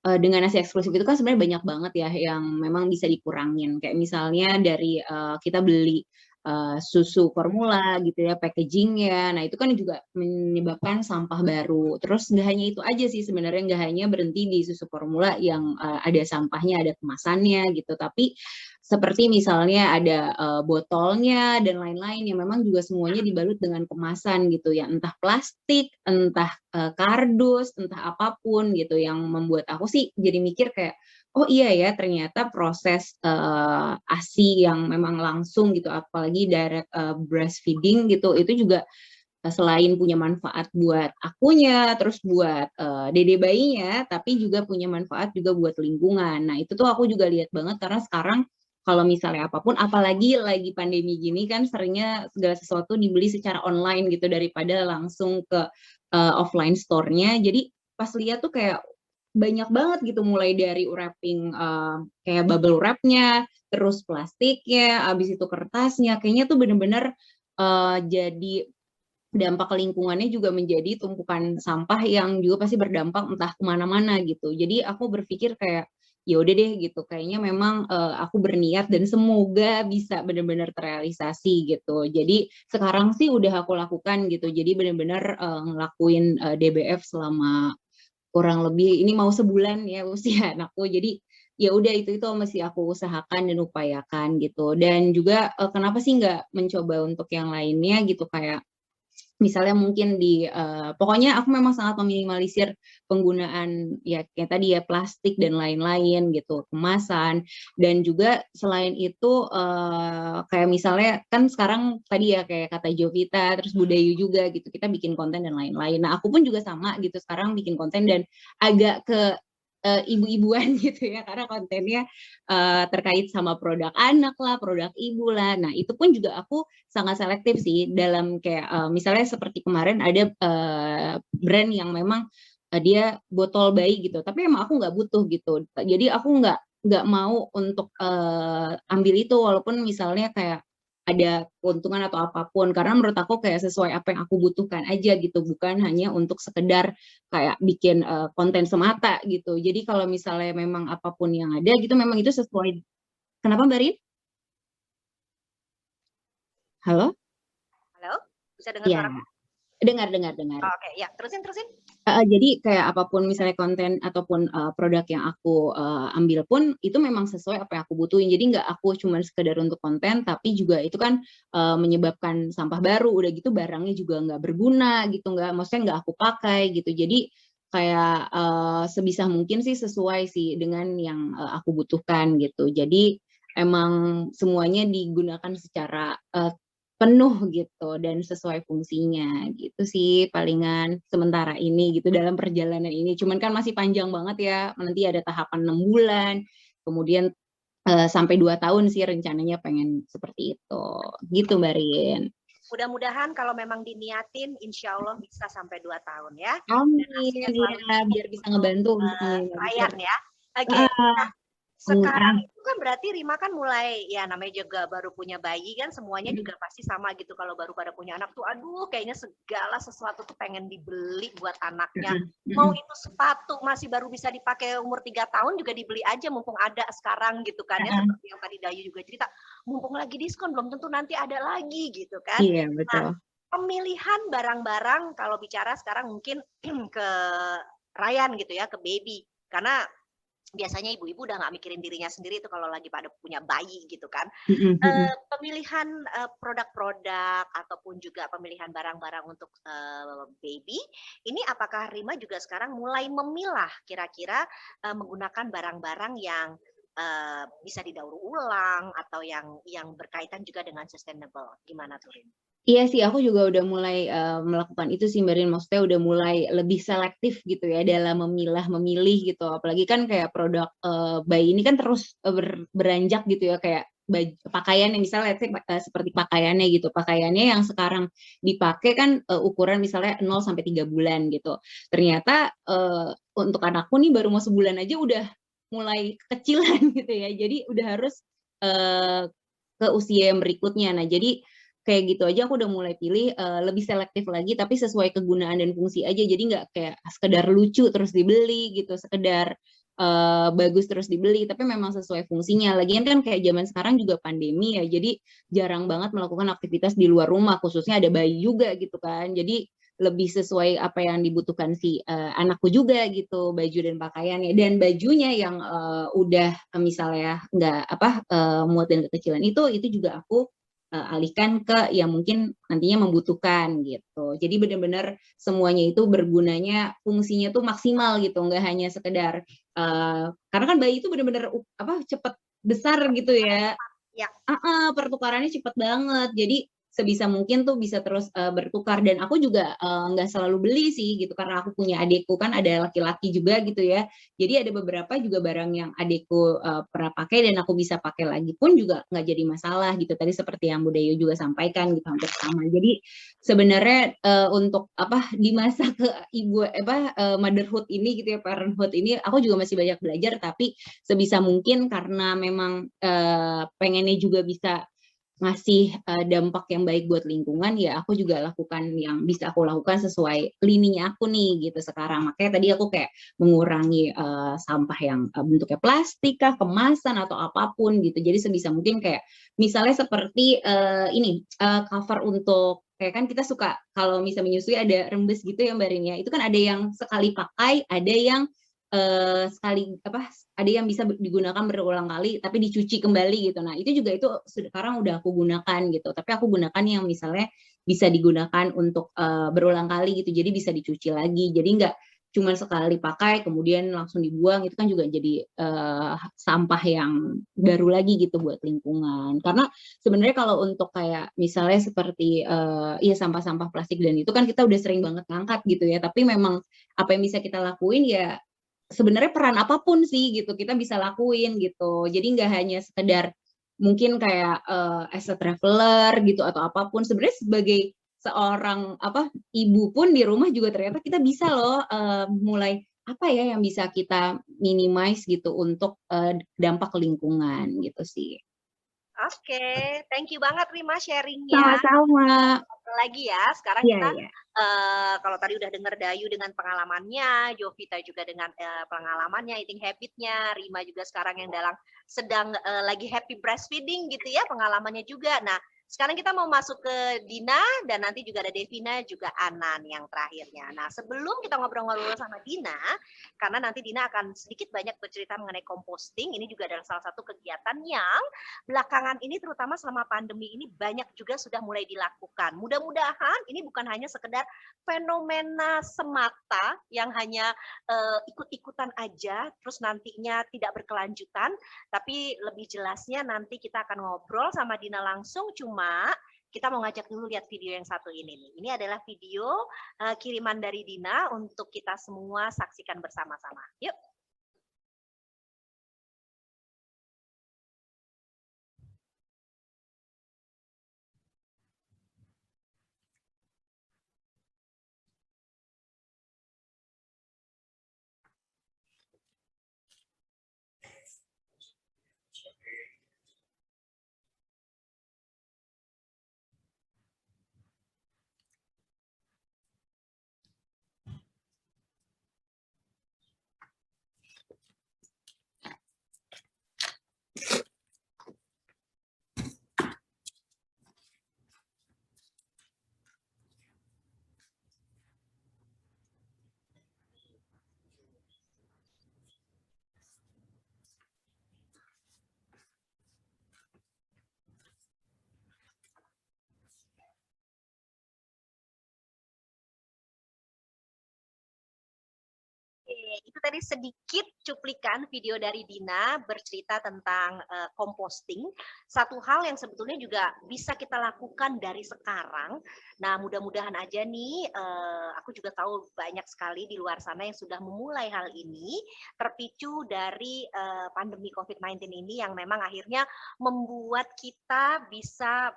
dengan ASI eksklusif itu kan sebenarnya banyak banget ya yang memang bisa dikurangin. Kayak misalnya dari kita beli susu formula gitu ya, packagingnya. Nah itu kan juga menyebabkan sampah baru. Terus nggak hanya itu aja sih sebenarnya, nggak hanya berhenti di susu formula yang ada sampahnya, ada kemasannya gitu. Tapi seperti misalnya ada botolnya dan lain-lain yang memang juga semuanya dibalut dengan kemasan gitu ya, entah plastik, entah kardus, entah apapun gitu, yang membuat aku sih jadi mikir kayak oh iya ya ternyata proses ASI yang memang langsung gitu, apalagi direct breastfeeding gitu, itu juga selain punya manfaat buat akunya, terus buat dede bayinya, tapi juga punya manfaat juga buat lingkungan. Nah itu tuh aku juga lihat banget karena sekarang kalau misalnya apapun, apalagi lagi pandemi gini kan seringnya segala sesuatu dibeli secara online gitu daripada langsung ke offline store-nya. Jadi pas lihat tuh kayak banyak banget gitu, mulai dari wrapping kayak bubble wrap-nya, terus plastiknya, abis itu kertasnya, kayaknya tuh bener-bener jadi dampak lingkungannya juga menjadi tumpukan sampah yang juga pasti berdampak entah kemana-mana gitu. Jadi aku berpikir kayak ya udah deh gitu, kayaknya memang aku berniat dan semoga bisa benar-benar terrealisasi gitu. Jadi sekarang sih udah aku lakukan gitu. Jadi benar-benar ngelakuin DBF selama kurang lebih ini mau sebulan ya usia anakku. Jadi ya udah itu masih aku usahakan dan upayakan gitu. Dan juga kenapa sih nggak mencoba untuk yang lainnya gitu, kayak misalnya mungkin pokoknya aku memang sangat meminimalisir penggunaan ya kayak tadi ya plastik dan lain-lain gitu, kemasan. Dan juga selain itu kayak misalnya kan sekarang tadi ya kayak kata Jovita, terus Budayu juga gitu, kita bikin konten dan lain-lain. Nah aku pun juga sama gitu sekarang bikin konten dan agak ke ibu-ibuan gitu ya, karena kontennya terkait sama produk anak lah, produk ibu lah. Nah itu pun juga aku sangat selektif sih dalam kayak misalnya seperti kemarin ada brand yang memang dia botol bayi gitu, tapi emang aku nggak butuh gitu. Jadi aku nggak mau untuk ambil itu walaupun misalnya kayak ada keuntungan atau apapun, karena menurut aku kayak sesuai apa yang aku butuhkan aja gitu, bukan hanya untuk sekedar kayak bikin konten semata gitu. Jadi kalau misalnya memang apapun yang ada gitu, memang itu sesuai. Kenapa Mbak Rin? Halo? Halo, bisa dengar Ya, suaraku? dengar. Oke, ya, terusin. Jadi kayak apapun misalnya konten ataupun produk yang aku ambil pun itu memang sesuai apa yang aku butuhin. Jadi nggak aku cuma sekedar untuk konten, tapi juga itu kan menyebabkan sampah baru. Udah gitu barangnya juga nggak berguna gitu, maksudnya nggak aku pakai gitu. Jadi kayak sebisa mungkin sih sesuai sih dengan yang aku butuhkan gitu. Jadi emang semuanya digunakan secara penuh gitu dan sesuai fungsinya gitu sih palingan sementara ini gitu dalam perjalanan ini. Cuman kan masih panjang banget ya, nanti ada tahapan 6 bulan, kemudian sampai 2 tahun sih rencananya pengen seperti itu. Gitu Mbak Rin. Mudah-mudahan kalau memang diniatin, insya Allah bisa sampai 2 tahun ya. Amin, selalu ya biar bisa ngebantu untuk Ryan ya. Oke, nah sekarang itu kan berarti Rima kan mulai, ya namanya juga baru punya bayi kan, semuanya juga pasti sama gitu. Kalau baru pada punya anak tuh, aduh kayaknya segala sesuatu tuh pengen dibeli buat anaknya. Mau itu sepatu masih baru bisa dipakai umur 3 tahun juga dibeli aja, mumpung ada sekarang gitu kan ya. Seperti yang tadi Dayu juga cerita, mumpung lagi diskon, belum tentu nanti ada lagi gitu kan. Iya, betul. Nah, pemilihan barang-barang kalau bicara sekarang mungkin ke Ryan gitu ya, ke baby. Karena biasanya ibu-ibu udah nggak mikirin dirinya sendiri itu kalau lagi pada punya bayi gitu kan. Pemilihan produk-produk ataupun juga pemilihan barang-barang untuk baby, ini apakah Rima juga sekarang mulai memilah kira-kira menggunakan barang-barang yang bisa didaur ulang atau yang berkaitan juga dengan sustainable? Gimana tuh Rin? Iya sih, aku juga udah mulai melakukan itu sih Mbak Rin, maksudnya udah mulai lebih selektif gitu ya dalam memilih gitu, apalagi kan kayak produk bayi ini kan terus beranjak gitu ya, kayak pakaian yang misalnya seperti pakaiannya gitu, pakaiannya yang sekarang dipakai kan ukuran misalnya 0 sampai 3 bulan gitu. Ternyata untuk anakku nih baru mau sebulan aja udah mulai kekecilan gitu ya, jadi udah harus ke usia yang berikutnya. Nah jadi kayak gitu aja aku udah mulai pilih lebih selektif lagi tapi sesuai kegunaan dan fungsi aja, jadi nggak kayak sekedar lucu terus dibeli gitu, sekedar bagus terus dibeli, tapi memang sesuai fungsinya. Lagian kan kayak zaman sekarang juga pandemi ya, jadi jarang banget melakukan aktivitas di luar rumah, khususnya ada bayi juga gitu kan, jadi lebih sesuai apa yang dibutuhkan si anakku juga gitu, baju dan pakaiannya. Dan bajunya yang udah misalnya nggak muat dan kekecilan itu juga aku alihkan ke yang mungkin nantinya membutuhkan gitu. Jadi benar-benar semuanya itu bergunanya, fungsinya tuh maksimal gitu, nggak hanya sekedar karena kan bayi itu benar-benar cepat besar gitu ya. Ya. Pertukarannya cepat banget. Jadi sebisa mungkin tuh bisa terus bertukar. Dan aku juga nggak selalu beli sih gitu, karena aku punya adikku kan ada laki-laki juga gitu ya. Jadi ada beberapa juga barang yang adikku pernah pakai dan aku bisa pakai lagi pun juga nggak jadi masalah gitu. Tadi seperti yang Bu Dayu juga sampaikan gitu, hampir sama. Jadi sebenarnya untuk di masa motherhood ini gitu ya, parenthood ini, aku juga masih banyak belajar, tapi sebisa mungkin karena memang pengennya juga bisa ngasih dampak yang baik buat lingkungan, ya aku juga lakukan yang bisa aku lakukan sesuai lininya aku nih gitu sekarang. Makanya tadi aku kayak mengurangi sampah yang bentuknya plastik kah, kemasan atau apapun gitu. Jadi sebisa mungkin kayak misalnya seperti cover untuk kayak kan kita suka kalau misalnya menyusui ada rembes gitu ya Mbak Rin ya. Itu kan ada yang sekali pakai, ada yang ada yang bisa digunakan berulang kali tapi dicuci kembali gitu. Nah, itu juga itu sekarang udah aku gunakan gitu. Tapi aku gunakan yang misalnya bisa digunakan untuk berulang kali gitu. Jadi bisa dicuci lagi. Jadi nggak cuma sekali pakai kemudian langsung dibuang, itu kan juga jadi sampah yang baru lagi gitu buat lingkungan. Karena sebenarnya kalau untuk kayak misalnya seperti sampah-sampah plastik dan itu kan kita udah sering banget ngangkat gitu ya. Tapi memang apa yang bisa kita lakuin ya sebenarnya peran apapun sih gitu kita bisa lakuin gitu. Jadi nggak hanya sekedar mungkin kayak as a traveler gitu atau apapun. Sebenarnya sebagai seorang ibu pun di rumah juga ternyata kita bisa loh mulai apa ya yang bisa kita minimize gitu untuk dampak lingkungan gitu sih. Oke, thank you banget Rima sharingnya. Sama-sama. Lagi ya, sekarang kita kalau tadi udah dengar Dayu dengan pengalamannya, Jovita juga dengan pengalamannya, eating habitnya, Rima juga sekarang yang sedang lagi happy breastfeeding gitu ya, pengalamannya juga. Nah, sekarang kita mau masuk ke Dina dan nanti juga ada Devina juga Anan yang terakhirnya. Nah, sebelum kita ngobrol-ngobrol sama Dina, karena nanti Dina akan sedikit banyak bercerita mengenai composting, ini juga adalah salah satu kegiatan yang belakangan ini terutama selama pandemi ini banyak juga sudah mulai dilakukan. Mudah-mudahan ini bukan hanya sekedar fenomena semata yang hanya ikut-ikutan aja terus nantinya tidak berkelanjutan, tapi lebih jelasnya nanti kita akan ngobrol sama Dina langsung. Cuma kita mau ngajak dulu lihat video yang satu ini nih. Ini adalah video kiriman dari Dina untuk kita semua saksikan bersama-sama. Yuk. Itu tadi sedikit cuplikan video dari Dina bercerita tentang composting. Satu hal yang sebetulnya juga bisa kita lakukan dari sekarang. Nah, mudah-mudahan aja nih, aku juga tahu banyak sekali di luar sana yang sudah memulai hal ini, terpicu dari pandemi COVID-19 ini yang memang akhirnya membuat kita bisa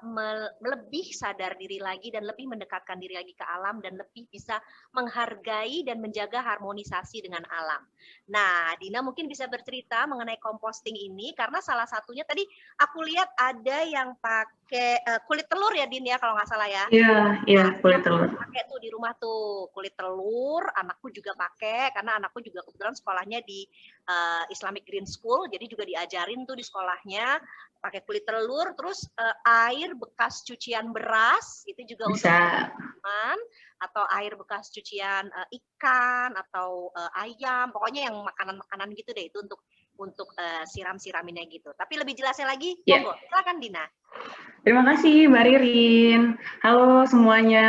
lebih sadar diri lagi dan lebih mendekatkan diri lagi ke alam dan lebih bisa menghargai dan menjaga harmonisasi dengan alam. Nah, Dina mungkin bisa bercerita mengenai composting ini karena salah satunya tadi aku lihat ada yang pakai kulit telur ya, Din ya, kalau nggak salah ya. Iya, kulit telur. Pakai tuh di rumah tuh kulit telur, anakku juga pakai karena anakku juga kebetulan sekolahnya di Islamic Green School, jadi juga diajarin tuh di sekolahnya pakai kulit telur, terus air bekas cucian beras itu juga Bisa. untuk teman, atau air bekas cucian ikan atau ayam, pokoknya yang makanan-makanan gitu deh, itu untuk siram-siraminnya gitu. Tapi lebih jelasnya lagi, monggo, silakan Dina. Terima kasih Mbak Ririn. Halo semuanya,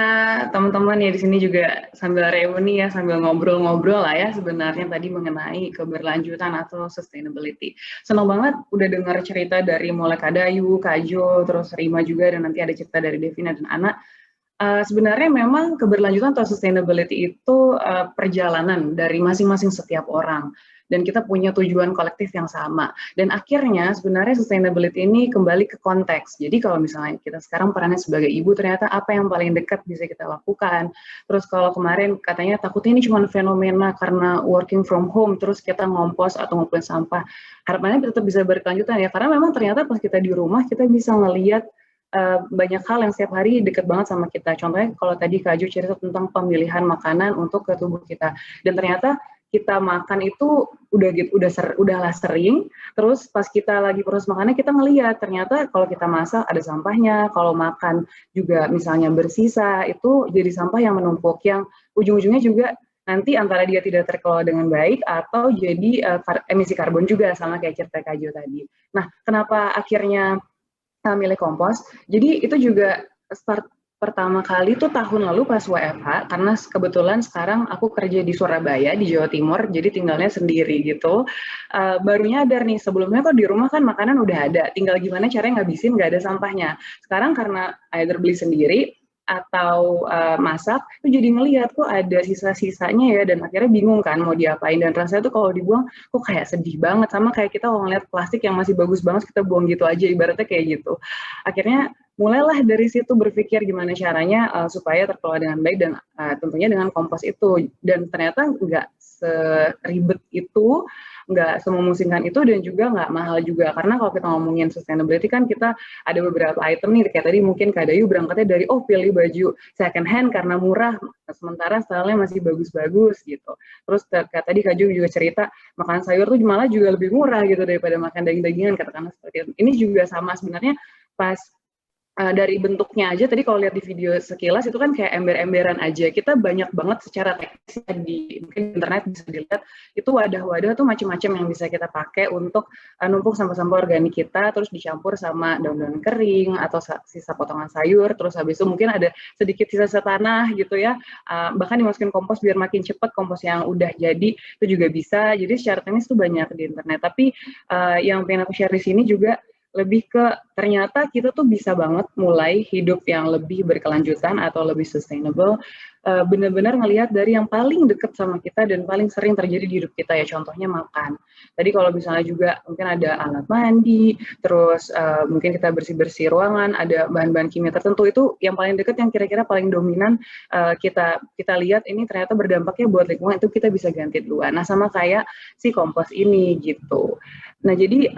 teman-teman ya di sini juga sambil reuni ya, sambil ngobrol-ngobrol lah ya sebenarnya tadi mengenai keberlanjutan atau sustainability. Senang banget udah dengar cerita dari mulai Kak Dayu, Kak Jo, terus Rima juga, dan nanti ada cerita dari Devina dan Ana. Sebenarnya memang keberlanjutan atau sustainability itu perjalanan dari masing-masing setiap orang. Dan kita punya tujuan kolektif yang sama. Dan akhirnya sebenarnya sustainability ini kembali ke konteks. Jadi kalau misalnya kita sekarang perannya sebagai ibu, ternyata apa yang paling dekat bisa kita lakukan. Terus kalau kemarin katanya takutnya ini cuma fenomena karena working from home, terus kita ngompos atau ngumpulin sampah. Harapannya tetap bisa berkelanjutan ya, karena memang ternyata pas kita di rumah, kita bisa ngelihat banyak hal yang setiap hari deket banget sama kita. Contohnya kalau tadi Kak Ju cerita tentang pemilihan makanan untuk ke tubuh kita. Dan ternyata kita makan itu udahlah sering, terus pas kita lagi proses makannya kita ngelihat ternyata kalau kita masak ada sampahnya, kalau makan juga misalnya bersisa itu jadi sampah yang menumpuk, yang ujung-ujungnya juga nanti antara dia tidak terkelola dengan baik atau jadi emisi karbon juga, sama kayak cerita Kak Jo tadi. Nah, kenapa akhirnya milih kompos? Jadi itu juga start pertama kali tuh tahun lalu pas WFH, karena kebetulan sekarang aku kerja di Surabaya, di Jawa Timur, jadi tinggalnya sendiri gitu. Baru nyadar nih, sebelumnya kok di rumah kan makanan udah ada, tinggal gimana caranya ngabisin nggak ada sampahnya. Sekarang karena either beli sendiri, atau masak, itu jadi ngelihat kok ada sisa-sisanya ya, dan akhirnya bingung kan mau diapain, dan rasanya tuh kalau dibuang kok kayak sedih banget, sama kayak kita kalau ngeliat plastik yang masih bagus banget kita buang gitu aja, ibaratnya kayak gitu. Akhirnya mulailah dari situ berpikir gimana caranya supaya terkelola dengan baik, dan tentunya dengan kompos itu, dan ternyata nggak seribet itu, nggak sememusingkan itu, dan juga nggak mahal juga, karena kalau kita ngomongin sustainability kan kita ada beberapa item nih, kayak tadi mungkin Kak Dayu berangkatnya dari pilih baju second hand karena murah, sementara stylenya masih bagus-bagus gitu. Terus kayak tadi Kak Ju juga cerita makan sayur tuh malah juga lebih murah gitu daripada makan daging-dagingan, katakanlah seperti itu. Ini juga sama sebenarnya pas dari bentuknya aja, tadi kalau lihat di video sekilas itu kan kayak ember-emberan aja. Kita banyak banget secara teknis di mungkin internet bisa dilihat, itu wadah-wadah tuh macam-macam yang bisa kita pakai untuk numpuk sampah-sampah organik kita, terus dicampur sama daun-daun kering atau sisa potongan sayur, terus habis itu mungkin ada sedikit sisa-sisa tanah gitu ya, bahkan dimasukin kompos biar makin cepat, kompos yang udah jadi itu juga bisa. Jadi secara teknis tuh banyak di internet, tapi yang pengen aku share di sini juga lebih ke ternyata kita tuh bisa banget mulai hidup yang lebih berkelanjutan atau lebih sustainable, benar-benar ngelihat dari yang paling dekat sama kita dan paling sering terjadi di hidup kita ya, contohnya makan. Tadi kalau misalnya juga mungkin ada alat mandi, terus mungkin kita bersih-bersih ruangan, ada bahan-bahan kimia tertentu, itu yang paling dekat yang kira-kira paling dominan kita lihat ini ternyata berdampaknya buat lingkungan, itu kita bisa ganti duluan. Nah, sama kayak si kompos ini gitu. Nah, jadi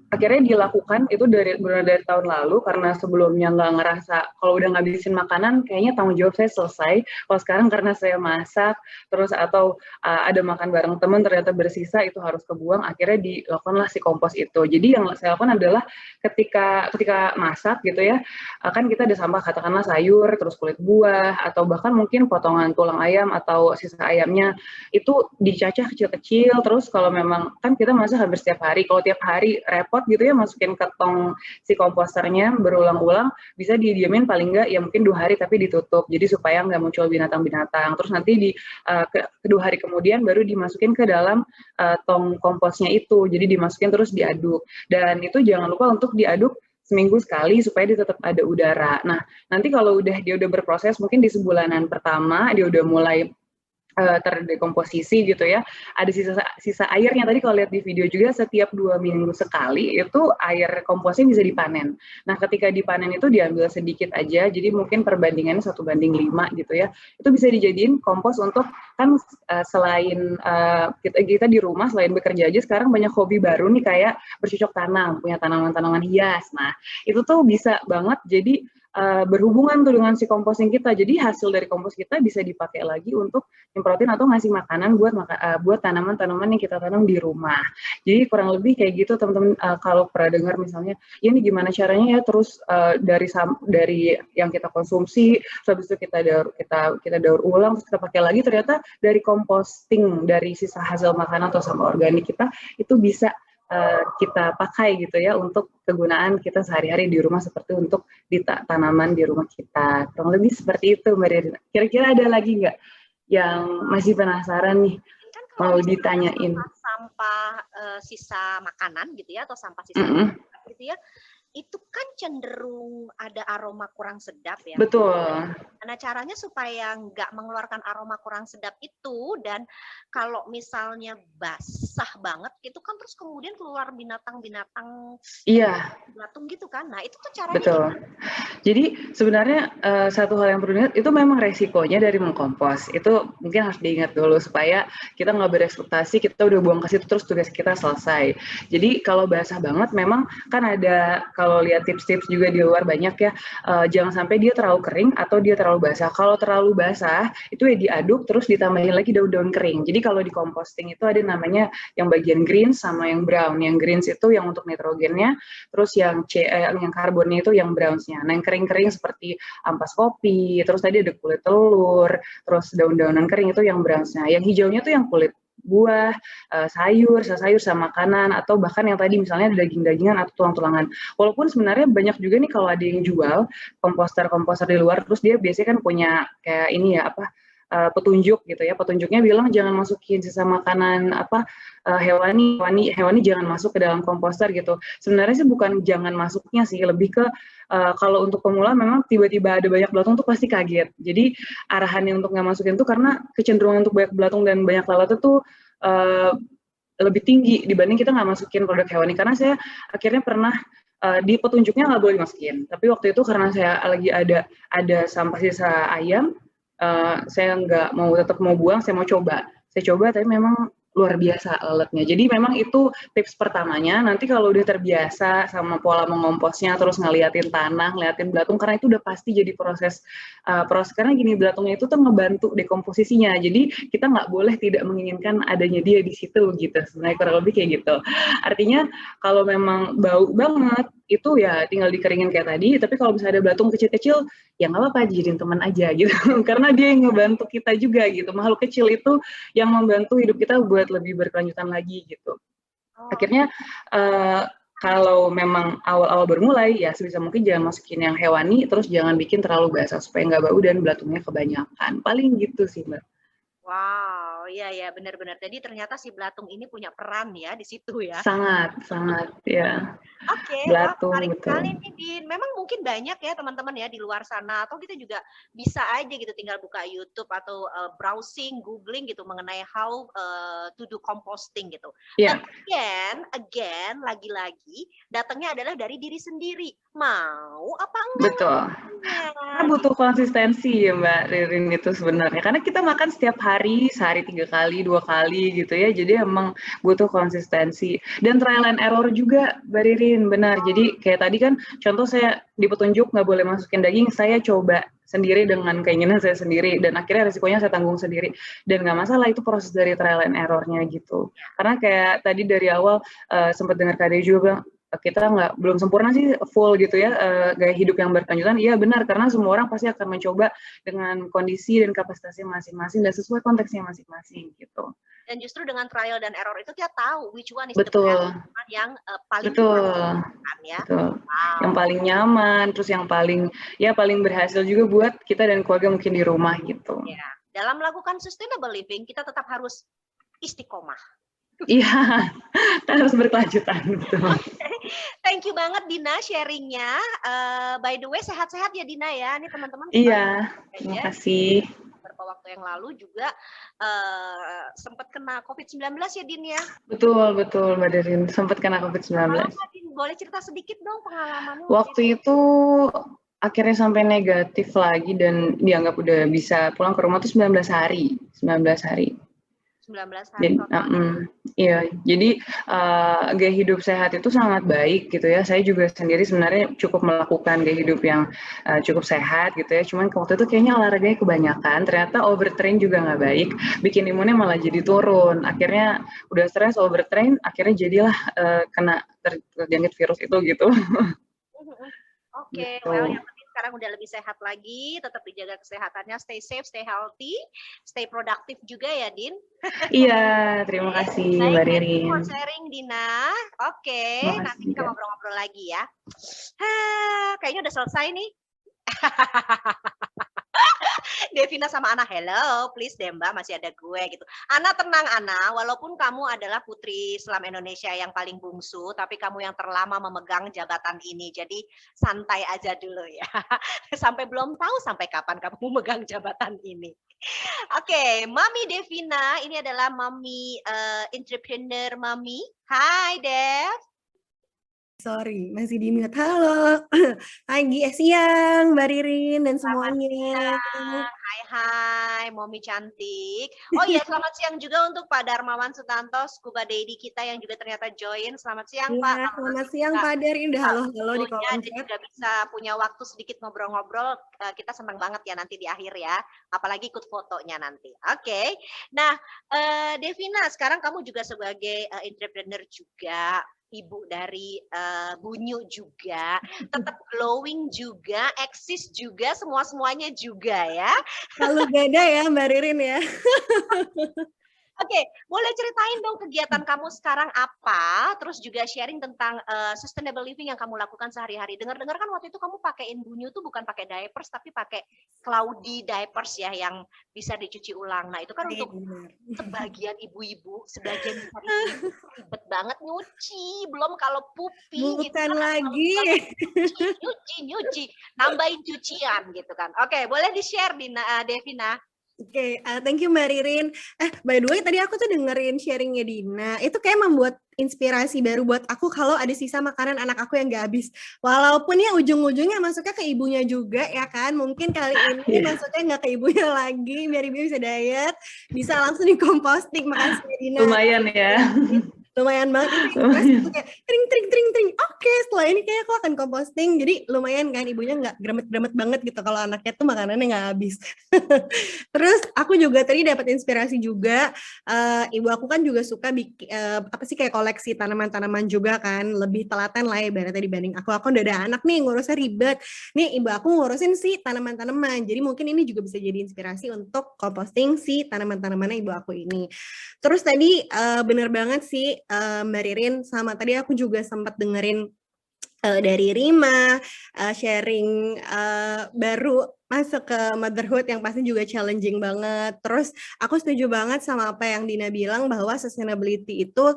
akhirnya dilakukan itu dari tahun lalu, karena sebelumnya nggak ngerasa kalau udah ngabisin makanan kayaknya tanggung jawab saya selesai. Kalau sekarang karena saya masak terus atau ada makan bareng teman ternyata bersisa, itu harus kebuang, akhirnya dilakukanlah si kompos itu. Jadi yang saya lakukan adalah ketika masak gitu ya, kan kita ada sampah, katakanlah sayur, terus kulit buah, atau bahkan mungkin potongan tulang ayam atau sisa ayamnya, itu dicacah kecil-kecil. Terus kalau memang kan kita masak hampir setiap hari, kalau tiap hari repot gitu ya masukin ke tong si komposternya berulang-ulang, bisa didiamin paling nggak ya mungkin 2 hari tapi ditutup, jadi supaya nggak muncul binatang-binatang. Terus nanti kedua hari kemudian baru dimasukin ke dalam tong komposnya itu, jadi dimasukin terus diaduk, dan itu jangan lupa untuk diaduk seminggu sekali supaya dia tetap ada udara. Nah, nanti kalau dia udah berproses, mungkin di sebulanan pertama dia udah mulai terdekomposisi gitu ya, ada sisa airnya. Tadi kalau lihat di video juga, setiap 2 minggu sekali itu air komposnya bisa dipanen. Nah, ketika dipanen itu diambil sedikit aja, jadi mungkin perbandingannya 1:5 gitu ya, itu bisa dijadiin kompos untuk, kan selain kita di rumah, selain bekerja aja sekarang banyak hobi baru nih, kayak bercocok tanam, punya tanaman-tanaman hias. Nah, itu tuh bisa banget jadi berhubungan tuh dengan si composting kita. Jadi hasil dari kompos kita bisa dipakai lagi untuk nyemprotin atau ngasih makanan buat tanaman-tanaman yang kita tanam di rumah. Jadi kurang lebih kayak gitu teman-teman. Kalau pernah dengar misalnya, ya ini gimana caranya ya, terus dari yang kita konsumsi, terus habis itu kita daur ulang, terus kita pakai lagi, ternyata dari composting, dari sisa hasil makanan atau sampah organik kita, itu bisa kita pakai gitu ya untuk kegunaan kita sehari-hari di rumah seperti untuk tanaman di rumah kita. Kurang lebih seperti itu Mbak Ririn. Kira-kira ada lagi nggak yang masih penasaran nih Kan mau kalau misalnya ditanyain? sampah sisa makanan gitu ya, atau sampah sisa makanan gitu ya, itu kan cenderung ada aroma kurang sedap ya. Betul. Nah, caranya supaya nggak mengeluarkan aroma kurang sedap itu, dan kalau misalnya basah banget itu kan terus kemudian keluar binatang-binatang Iya, belatung gitu kan. Nah, itu tuh caranya betul. Jadi sebenarnya satu hal yang perlu diingat itu memang resikonya dari mengkompos. Itu mungkin harus diingat dulu supaya kita nggak berekspektasi kita udah buang ke situ terus tugas kita selesai. Jadi kalau basah banget memang kan ada, kalau lihat tips-tips juga di luar banyak ya, jangan sampai dia terlalu kering atau dia terlalu basah. Kalau terlalu basah itu ya diaduk terus ditambahin lagi daun-daun kering. Jadi kalau di composting itu ada namanya yang bagian greens sama yang brown. Yang greens itu yang untuk nitrogennya, terus yang karbonnya itu yang browns-nya. Nah, yang kering-kering seperti ampas kopi, terus tadi ada kulit telur, terus daun-daunan kering itu yang browns-nya. Yang hijaunya tuh yang kulit buah, sayur sama makanan, atau bahkan yang tadi misalnya daging-dagingan atau tulang-tulangan. Walaupun sebenarnya banyak juga nih kalau ada yang jual komposter di luar, terus dia biasanya kan punya kayak ini ya petunjuk gitu ya. Petunjuknya bilang jangan masukin sisa makanan hewani jangan masuk ke dalam komposter gitu. Sebenarnya sih bukan jangan masuknya sih, lebih ke kalau untuk pemula memang tiba-tiba ada banyak belatung tuh pasti kaget. Jadi arahannya untuk nggak masukin tuh karena kecenderungan untuk banyak belatung dan banyak lalat itu lebih tinggi dibanding kita nggak masukin produk hewani. Karena saya akhirnya pernah di petunjuknya nggak boleh dimasukin, tapi waktu itu karena saya lagi ada sampah sisa ayam, saya nggak tetap mau buang, saya coba tapi memang luar biasa lalatnya. Jadi memang itu tips pertamanya. Nanti kalau udah terbiasa sama pola mengomposnya, terus ngeliatin tanah, ngeliatin belatung, karena itu udah pasti jadi proses karena gini, belatungnya itu tuh ngebantu dekomposisinya. Jadi kita nggak boleh tidak menginginkan adanya dia di situ gitu. Sebenarnya kurang lebih kayak gitu. Artinya kalau memang bau banget, itu ya tinggal dikeringin kayak tadi, tapi kalau misalnya ada belatung kecil-kecil, ya nggak apa-apa, jadiin teman aja gitu. Karena dia yang ngebantu kita juga gitu. Makhluk kecil itu yang membantu hidup kita buat lebih berkelanjutan lagi gitu. Akhirnya kalau memang awal-awal bermulai, ya sebisa mungkin jangan masukin yang hewani, terus jangan bikin terlalu basah supaya nggak bau dan belatungnya kebanyakan. Paling gitu sih, Mbak. Wow, iya ya, benar-benar. Jadi ternyata si belatung ini punya peran ya di situ ya. Sangat ya. Oke, wah menarik sekali nih, Din. Memang mungkin banyak ya teman-teman ya di luar sana, atau kita juga bisa aja gitu tinggal buka YouTube atau browsing, googling gitu mengenai how to do composting gitu. Yeah. But again, lagi-lagi datangnya adalah dari diri sendiri. Mau apa enggak? Betul. Karena butuh konsistensi ya Mbak Ririn itu sebenarnya. Karena kita makan setiap hari, sehari 3 kali, 2 kali gitu ya. Jadi emang butuh konsistensi. Dan trial and error juga Mbak Ririn, benar. Jadi kayak tadi kan contoh saya di petunjuk nggak boleh masukin daging, saya coba sendiri dengan keinginan saya sendiri. Dan akhirnya resikonya saya tanggung sendiri. Dan nggak masalah, itu proses dari trial and error-nya gitu. Karena kayak tadi dari awal sempat dengar Kak Dewi juga bilang, kita belum sempurna sih full gitu ya, gaya hidup yang berkelanjutan. Iya benar, karena semua orang pasti akan mencoba dengan kondisi dan kapasitasnya masing-masing dan sesuai konteksnya masing-masing gitu. Dan justru dengan trial dan error itu kita tahu which one is betul. the best, yang paling kan ya. Betul. Wow. Yang paling nyaman, terus yang paling berhasil juga buat kita dan keluarga mungkin di rumah gitu. Ya. Dalam melakukan sustainable living kita tetap harus istiqomah. Iya, harus berkelanjutan. Betul. Thank you banget Dina sharingnya. By the way, sehat-sehat ya Dina ya. Ini teman-teman. Iya, terima kasih. Beberapa waktu yang lalu juga sempat kena COVID-19 ya Din ya. Betul Mbak Derin, sempat kena COVID-19. Boleh cerita sedikit dong pengalamannya? Waktu itu akhirnya sampai negatif lagi dan dianggap udah bisa pulang ke rumah tuh 19 hari. 19 hari. Iya, jadi gaya hidup sehat itu sangat baik gitu ya. Saya juga sendiri sebenarnya cukup melakukan gaya hidup yang cukup sehat gitu ya. Cuman waktu itu kayaknya olahraganya kebanyakan, ternyata overtrain juga nggak baik, bikin imunnya malah jadi turun. Akhirnya udah stres, overtrain, akhirnya jadilah kena terjangkit virus itu gitu. Oke, well yang penting sekarang udah lebih sehat lagi, tetap dijaga kesehatannya, stay safe, stay healthy, stay produktif juga ya, Din. Iya, terima kasih Baik, Mbak thank you Ririn. for sharing, Dina. Oke, Terima nanti kasih kita juga. ngobrol-ngobrol lagi ya. Kayaknya udah selesai nih. Devina sama Ana, hello, please deh Mbak, masih ada gue gitu. Ana tenang Ana, walaupun kamu adalah putri Islam Indonesia yang paling bungsu, tapi kamu yang terlama memegang jabatan ini, jadi santai aja dulu ya. Sampai belum tahu sampai kapan kamu memegang jabatan ini. Oke, Mami Devina, ini adalah Mami entrepreneur Mami. Hai Dev. Sorry, masih di mute. Halo, pagi, siang, Mbak Ririn dan semuanya. Hai, Momi cantik. Oh iya, selamat siang juga untuk Pak Darmawan Sutanto, Scuba Daddy kita yang juga ternyata join. Selamat siang Pak. Iya, selamat siang Pak Darin. Udah halo-halo di kolom Dan chat. juga bisa punya waktu sedikit ngobrol-ngobrol. Kita senang banget ya nanti di akhir ya. Apalagi ikut fotonya nanti. Oke. Nah, Devina, sekarang kamu juga sebagai entrepreneur juga. Ibu dari Bunyu juga, tetap glowing juga, eksis juga, semua-semuanya juga ya. Selalu beda ya Mbak Ririn ya. Oke, boleh ceritain dong kegiatan kamu sekarang apa, terus juga sharing tentang sustainable living yang kamu lakukan sehari-hari. Dengar-dengar kan waktu itu kamu pakaiin Bunyu tuh bukan pakai diapers, tapi pakai cloudy diapers ya, yang bisa dicuci ulang. Nah itu kan untuk sebagian ibu-ibu, sebagian besar ibu-ibu ribet banget nyuci, belum kalau pupi gitu Bukan kan, lagi. nyuci, nambahin cucian gitu kan. Oke, boleh di-share Devina. Oke, thank you Mbak Ririn. By the way, tadi aku tuh dengerin sharingnya Dina. Itu kayak membuat inspirasi baru buat aku kalau ada sisa makanan anak aku yang gak habis. Walaupun ya ujung-ujungnya masuknya ke ibunya juga ya kan. Mungkin kali ini masuknya nggak ke ibunya lagi, biar ibu bisa diet, bisa langsung dikomposting. Makasih ya Dina. Lumayan ya. Lumayan banget itu inspirasi tuh kayak tring. Oke, setelah ini kayak aku akan composting. Jadi lumayan kan ibunya nggak gremet-gremet banget gitu kalau anaknya tuh makanannya nggak habis. Terus aku juga tadi dapat inspirasi juga. Ibu aku kan juga suka bikin apa sih kayak koleksi tanaman-tanaman juga kan, lebih telaten lah ibaratnya dibanding aku. Aku udah ada anak nih ngurusnya ribet. Nih ibu aku ngurusin sih tanaman-tanaman. Jadi mungkin ini juga bisa jadi inspirasi untuk composting si tanaman-tanamannya ibu aku ini. Terus tadi bener banget sih Mbak Ririn, sama tadi aku juga sempat dengerin dari Rima, sharing baru masuk ke motherhood yang pasti juga challenging banget. Terus aku setuju banget sama apa yang Dina bilang bahwa sustainability itu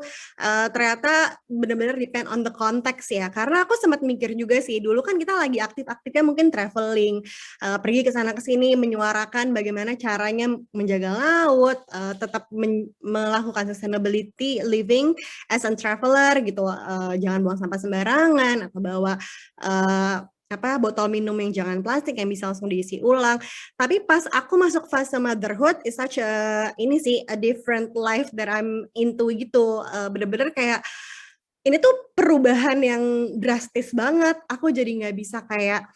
ternyata benar-benar depend on the context ya. Karena aku sempat mikir juga sih, dulu kan kita lagi aktif-aktifnya mungkin traveling, pergi ke sana ke sini menyuarakan bagaimana caranya menjaga laut, tetap melakukan sustainability living as a traveler gitu, jangan buang sampah sembarangan atau bawa botol minum yang jangan plastik yang bisa langsung diisi ulang. Tapi pas aku masuk fase motherhood is such a different life that I'm into gitu. Bener-bener kayak ini tuh perubahan yang drastis banget. Aku jadi nggak bisa kayak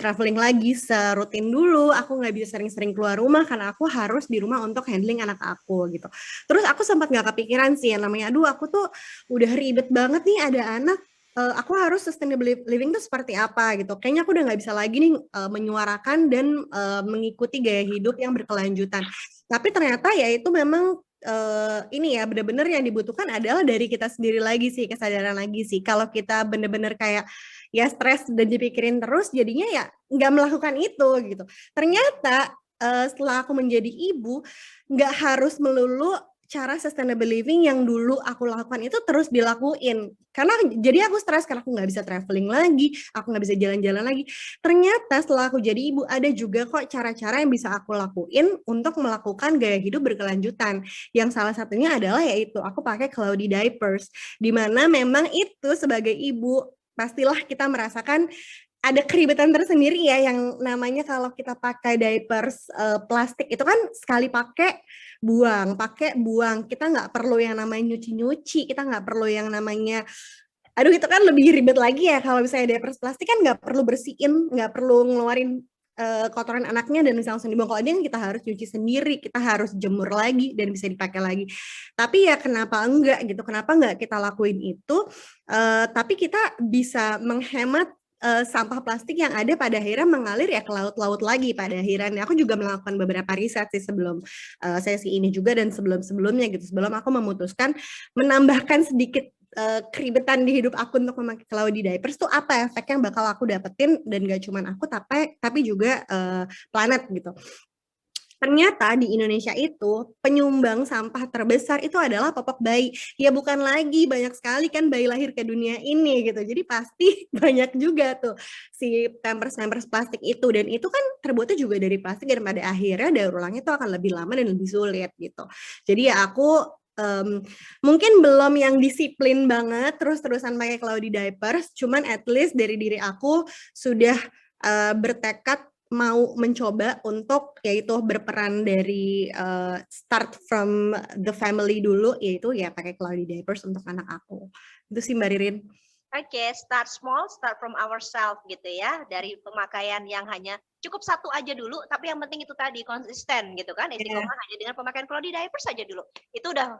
traveling lagi serutin dulu. Aku nggak bisa sering-sering keluar rumah karena aku harus di rumah untuk handling anak aku gitu. Terus aku sempat nggak kepikiran sih yang namanya, aduh aku tuh udah ribet banget nih ada anak. Aku harus sustainable living itu seperti apa gitu. Kayaknya aku udah nggak bisa lagi nih menyuarakan dan mengikuti gaya hidup yang berkelanjutan. Tapi ternyata ya itu memang ini ya benar-benar yang dibutuhkan adalah dari kita sendiri lagi sih, kesadaran lagi sih. Kalau kita benar-benar kayak ya stres dan dipikirin terus, jadinya ya nggak melakukan itu gitu. Ternyata setelah aku menjadi ibu, nggak harus melulu cara sustainable living yang dulu aku lakukan itu terus dilakuin. Karena jadi aku stres karena aku nggak bisa traveling lagi, aku nggak bisa jalan-jalan lagi. Ternyata setelah aku jadi ibu ada juga kok cara-cara yang bisa aku lakuin untuk melakukan gaya hidup berkelanjutan. Yang salah satunya adalah yaitu aku pakai cloudy diapers. Dimana memang itu sebagai ibu pastilah kita merasakan ada keribetan tersendiri ya yang namanya kalau kita pakai diapers plastik itu kan sekali pakai buang, kita nggak perlu yang namanya nyuci-nyuci, kita nggak perlu yang namanya aduh itu kan lebih ribet lagi ya kalau misalnya diapers plastik kan nggak perlu bersihin, nggak perlu ngeluarin kotoran anaknya dan bisa langsung dibuang. Kalau dia kan kita harus cuci sendiri, kita harus jemur lagi dan bisa dipakai lagi. Tapi ya kenapa enggak gitu, kenapa enggak kita lakuin itu, tapi kita bisa menghemat sampah plastik yang ada pada akhirnya mengalir ya ke laut-laut lagi pada akhirnya. Aku juga melakukan beberapa riset sih sebelum sesi ini juga dan sebelum-sebelumnya gitu. Sebelum aku memutuskan menambahkan sedikit keribetan di hidup aku untuk memakai Cloudy Diapers tuh apa efek yang bakal aku dapetin, dan gak cuman aku tapi juga planet gitu. Ternyata di Indonesia itu penyumbang sampah terbesar itu adalah popok bayi. Ya bukan lagi, banyak sekali kan bayi lahir ke dunia ini gitu. Jadi pasti banyak juga tuh si pampers plastik itu, dan itu kan terbuatnya juga dari plastik, dan pada akhirnya daur ulangnya itu akan lebih lama dan lebih sulit gitu. Jadi ya aku mungkin belum yang disiplin banget terus-terusan pakai Cloudy Diapers, cuman at least dari diri aku sudah bertekad mau mencoba untuk yaitu berperan dari start from the family dulu, yaitu ya pakai Cloudy Diapers untuk anak aku. Itu sih Mbak Ririn. Oke, start small, start from ourselves gitu ya. Dari pemakaian yang hanya cukup satu aja dulu, tapi yang penting itu tadi konsisten gitu kan. Istiqomah hanya dengan pemakaian Cloudy Diapers saja dulu. Itu udah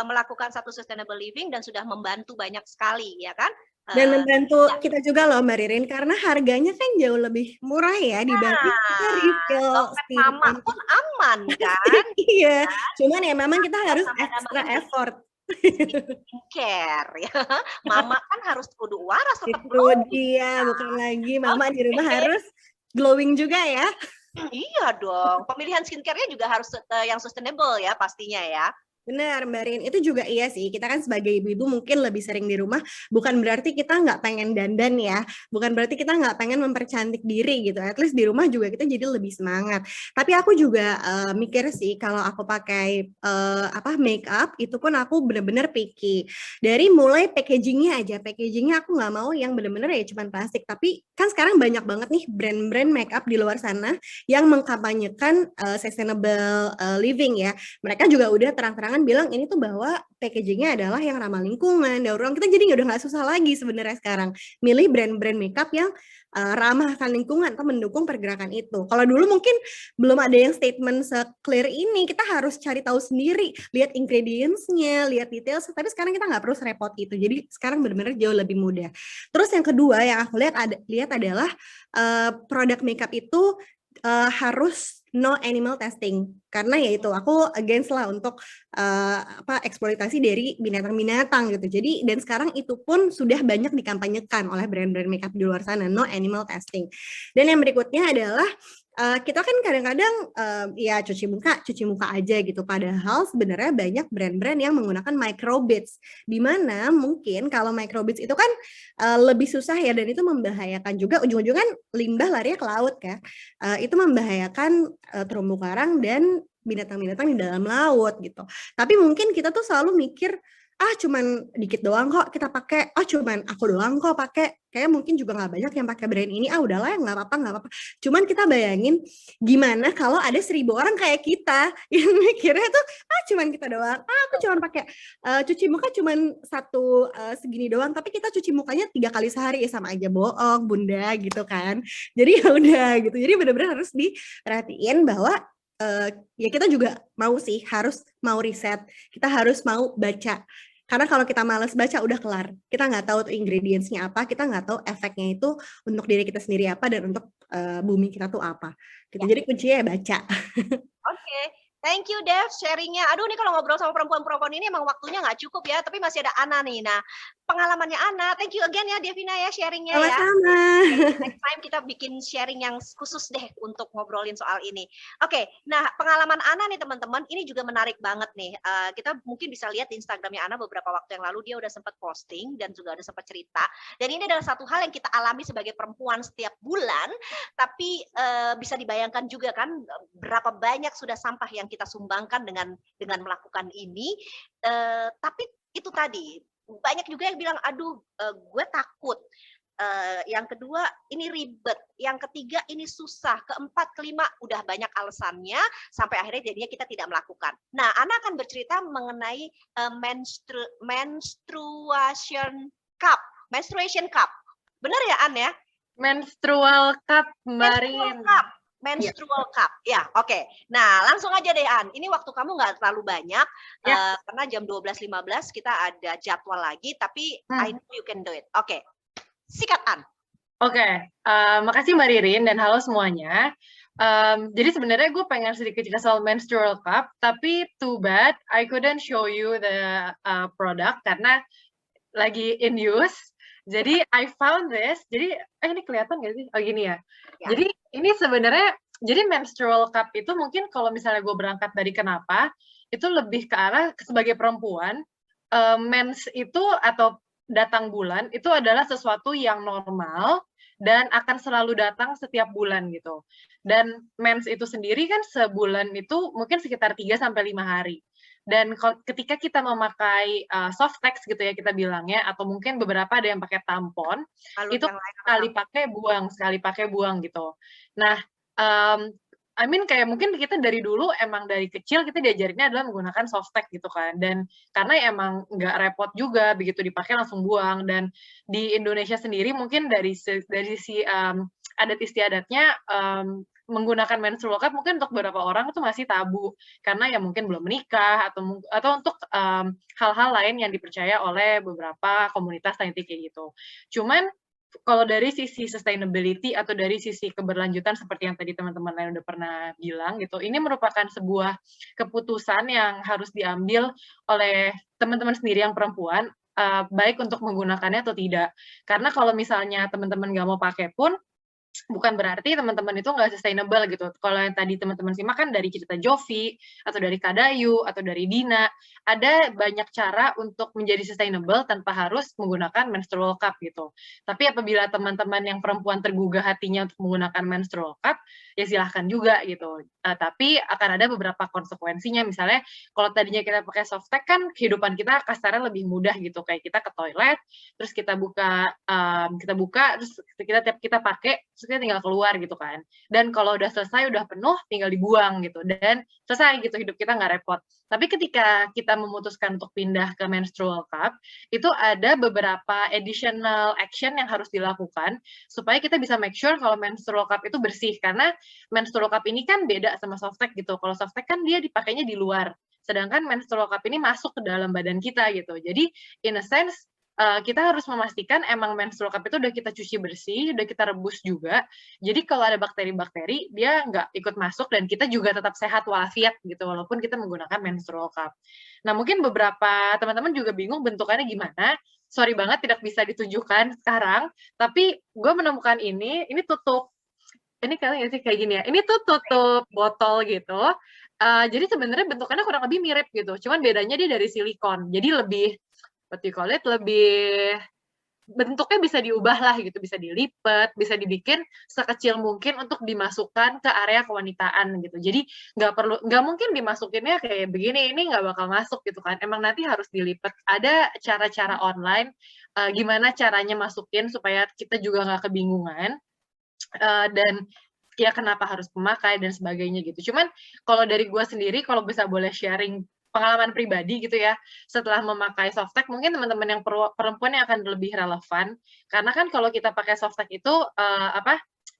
melakukan satu sustainable living dan sudah membantu banyak sekali ya kan. Dan membantu kita juga loh Mbak Ririn, karena harganya kan jauh lebih murah ya dibanding kita refill mama pun aman kan. Iya, cuman ya memang kita harus extra effort. Care ya, mama kan harus kudu waras tetap itu dia, bukan lagi mama di rumah harus glowing juga ya. Iya dong, pemilihan skincare-nya juga harus yang sustainable ya pastinya ya. Benar Mbak Rin, itu juga iya sih, kita kan sebagai ibu-ibu mungkin lebih sering di rumah, bukan berarti kita nggak pengen dandan ya, bukan berarti kita nggak pengen mempercantik diri gitu, at least di rumah juga kita jadi lebih semangat. Tapi aku juga mikir sih kalau aku pakai make up, itu pun aku bener-bener picky. Dari mulai packagingnya aja, packagingnya aku nggak mau yang bener-bener ya cuman plastik, tapi kan sekarang banyak banget nih brand-brand make up di luar sana yang mengkampanyekan sustainable living ya. Mereka juga udah terang-terangan bilang ini tuh bahwa packagingnya adalah yang ramah lingkungan, daur ulang. Kita jadi udah nggak susah lagi sebenarnya sekarang milih brand-brand makeup yang ramah akan lingkungan atau mendukung pergerakan itu. Kalau dulu mungkin belum ada yang statement se-clear ini, kita harus cari tahu sendiri, lihat ingredients-nya, lihat detail. Tapi sekarang kita nggak perlu serepot itu. Jadi sekarang benar-benar jauh lebih mudah. Terus yang kedua yang aku lihat adalah produk makeup itu harus no animal testing, karena ya itu aku against lah untuk eksploitasi dari binatang-binatang gitu. Jadi dan sekarang itu pun sudah banyak dikampanyekan oleh brand-brand makeup di luar sana, no animal testing. Dan yang berikutnya adalah kita kan kadang-kadang ya cuci muka aja gitu, padahal sebenarnya banyak brand-brand yang menggunakan microbeads, di mana mungkin kalau microbeads itu kan lebih susah ya, dan itu membahayakan juga, ujung-ujungnya kan limbah larinya ke laut kan, itu membahayakan terumbu karang dan binatang-binatang di dalam laut gitu. Tapi mungkin kita tuh selalu mikir cuman dikit doang kok kita pakai, cuman aku doang kok pakai, kayak mungkin juga nggak banyak yang pakai brand ini, udahlah yang nggak apa-apa. Cuman kita bayangin gimana kalau ada 1.000 orang kayak kita yang mikirnya tuh cuman kita doang, aku cuman pakai cuci muka cuman satu segini doang, tapi kita cuci mukanya 3 kali sehari, ya sama aja bohong bunda gitu kan. Jadi ya udah gitu, jadi benar-benar harus diperhatiin bahwa ya kita juga harus mau riset, kita harus mau baca. Karena kalau kita malas baca udah kelar, kita nggak tahu tuh ingredients-nya apa, kita nggak tahu efeknya itu untuk diri kita sendiri apa dan untuk bumi kita tuh apa. Gitu. Jadi kuncinya ya baca. Oke. Thank you Dev sharingnya. Aduh nih kalau ngobrol sama perempuan-perempuan ini emang waktunya nggak cukup ya, tapi masih ada Ana nih. Nah pengalamannya Ana, thank you again ya Devina ya sharingnya ya. Sama-sama. Next time kita bikin sharing yang khusus deh untuk ngobrolin soal ini. Oke, nah pengalaman Ana nih teman-teman, ini juga menarik banget nih. Kita mungkin bisa lihat di Instagramnya Ana beberapa waktu yang lalu, dia udah sempat posting dan juga udah sempat cerita. Dan ini adalah satu hal yang kita alami sebagai perempuan setiap bulan, tapi bisa dibayangkan juga kan berapa banyak sudah sampah yang kita sumbangkan dengan melakukan ini. Tapi itu tadi banyak juga yang bilang aduh gue takut, yang kedua ini ribet, yang ketiga ini susah, keempat kelima udah banyak alasannya sampai akhirnya jadinya kita tidak melakukan. Nah Ana akan bercerita mengenai menstruation cup, benar ya An ya? Menstrual cup, Marin. Menstrual cup, ya oke. Nah langsung aja deh An, ini waktu kamu nggak terlalu banyak, karena jam 12.15 kita ada jadwal lagi, tapi I know you can do it. Oke, sikat An. Oke, makasih Mbak Ririn dan halo semuanya. Jadi sebenarnya gue pengen sedikit cerita soal menstrual cup, tapi too bad I couldn't show you the product karena lagi in use. Jadi I found this. Jadi ini kelihatan nggak sih? Oh gini ya. Ya. Jadi ini sebenarnya jadi menstrual cup itu mungkin kalau misalnya gue berangkat dari kenapa itu lebih ke arah sebagai perempuan mens itu atau datang bulan itu adalah sesuatu yang normal dan akan selalu datang setiap bulan gitu. Dan mens itu sendiri kan sebulan itu mungkin sekitar 3 sampai 5 hari. Dan ketika kita memakai soft text gitu ya kita bilangnya, atau mungkin beberapa ada yang pakai tampon, itu sekali pakai buang gitu. Nah, I mean kayak mungkin kita dari dulu emang dari kecil kita diajarinnya adalah menggunakan soft text gitu kan, dan karena emang nggak repot juga begitu dipakai langsung buang. Dan di Indonesia sendiri mungkin dari si adat istiadatnya menggunakan menstrual cup mungkin untuk beberapa orang itu masih tabu karena ya mungkin belum menikah atau untuk hal-hal lain yang dipercaya oleh beberapa komunitas nanti kayak gitu. Cuman kalau dari sisi sustainability atau dari sisi keberlanjutan seperti yang tadi teman-teman lain udah pernah bilang gitu, ini merupakan sebuah keputusan yang harus diambil oleh teman-teman sendiri yang perempuan, baik untuk menggunakannya atau tidak. Karena kalau misalnya teman-teman nggak mau pakai pun, bukan berarti teman-teman itu nggak sustainable gitu. Kalau yang tadi teman-teman simak kan dari cerita Jovi, atau dari Kadayu, atau dari Dina, ada banyak cara untuk menjadi sustainable tanpa harus menggunakan menstrual cup gitu. Tapi apabila teman-teman yang perempuan tergugah hatinya untuk menggunakan menstrual cup, ya silahkan juga gitu. Tapi akan ada beberapa konsekuensinya. Misalnya kalau tadinya kita pakai soft tech kan kehidupan kita kasarnya lebih mudah gitu. Kayak kita ke toilet, terus kita buka, terus kita pakai, terus kita tinggal keluar gitu kan. Dan kalau udah selesai, udah penuh, tinggal dibuang gitu. Dan selesai gitu, hidup kita nggak repot. Tapi ketika kita memutuskan untuk pindah ke menstrual cup, itu ada beberapa additional action yang harus dilakukan supaya kita bisa make sure kalau menstrual cup itu bersih. Karena menstrual cup ini kan beda sama soft tech gitu. Kalau soft tech kan dia dipakainya di luar. Sedangkan menstrual cup ini masuk ke dalam badan kita gitu. Jadi in a sense, kita harus memastikan emang menstrual cup itu udah kita cuci bersih, udah kita rebus juga. Jadi kalau ada bakteri-bakteri, dia nggak ikut masuk dan kita juga tetap sehat walafiat gitu, walaupun kita menggunakan menstrual cup. Nah, mungkin beberapa teman-teman juga bingung bentukannya gimana. Sorry banget tidak bisa ditunjukkan sekarang, tapi gue menemukan ini tutup. Ini kalian nggak sih kayak gini ya? Ini tuh tutup botol gitu. Jadi sebenarnya bentukannya kurang lebih mirip gitu, cuman bedanya dia dari silikon. Jadi lebih lebih bentuknya bisa diubah lah gitu, bisa dilipat, bisa dibikin sekecil mungkin untuk dimasukkan ke area kewanitaan gitu. Jadi nggak mungkin dimasukinnya kayak begini, ini nggak bakal masuk gitu kan. Emang nanti harus dilipat. Ada cara-cara online, gimana caranya masukin supaya kita juga nggak kebingungan, dan ya kenapa harus memakai dan sebagainya gitu. Cuman kalau dari gue sendiri, kalau bisa boleh sharing pengalaman pribadi gitu ya, setelah memakai soft tech, mungkin teman-teman yang perempuan yang akan lebih relevan, karena kan kalau kita pakai soft tech itu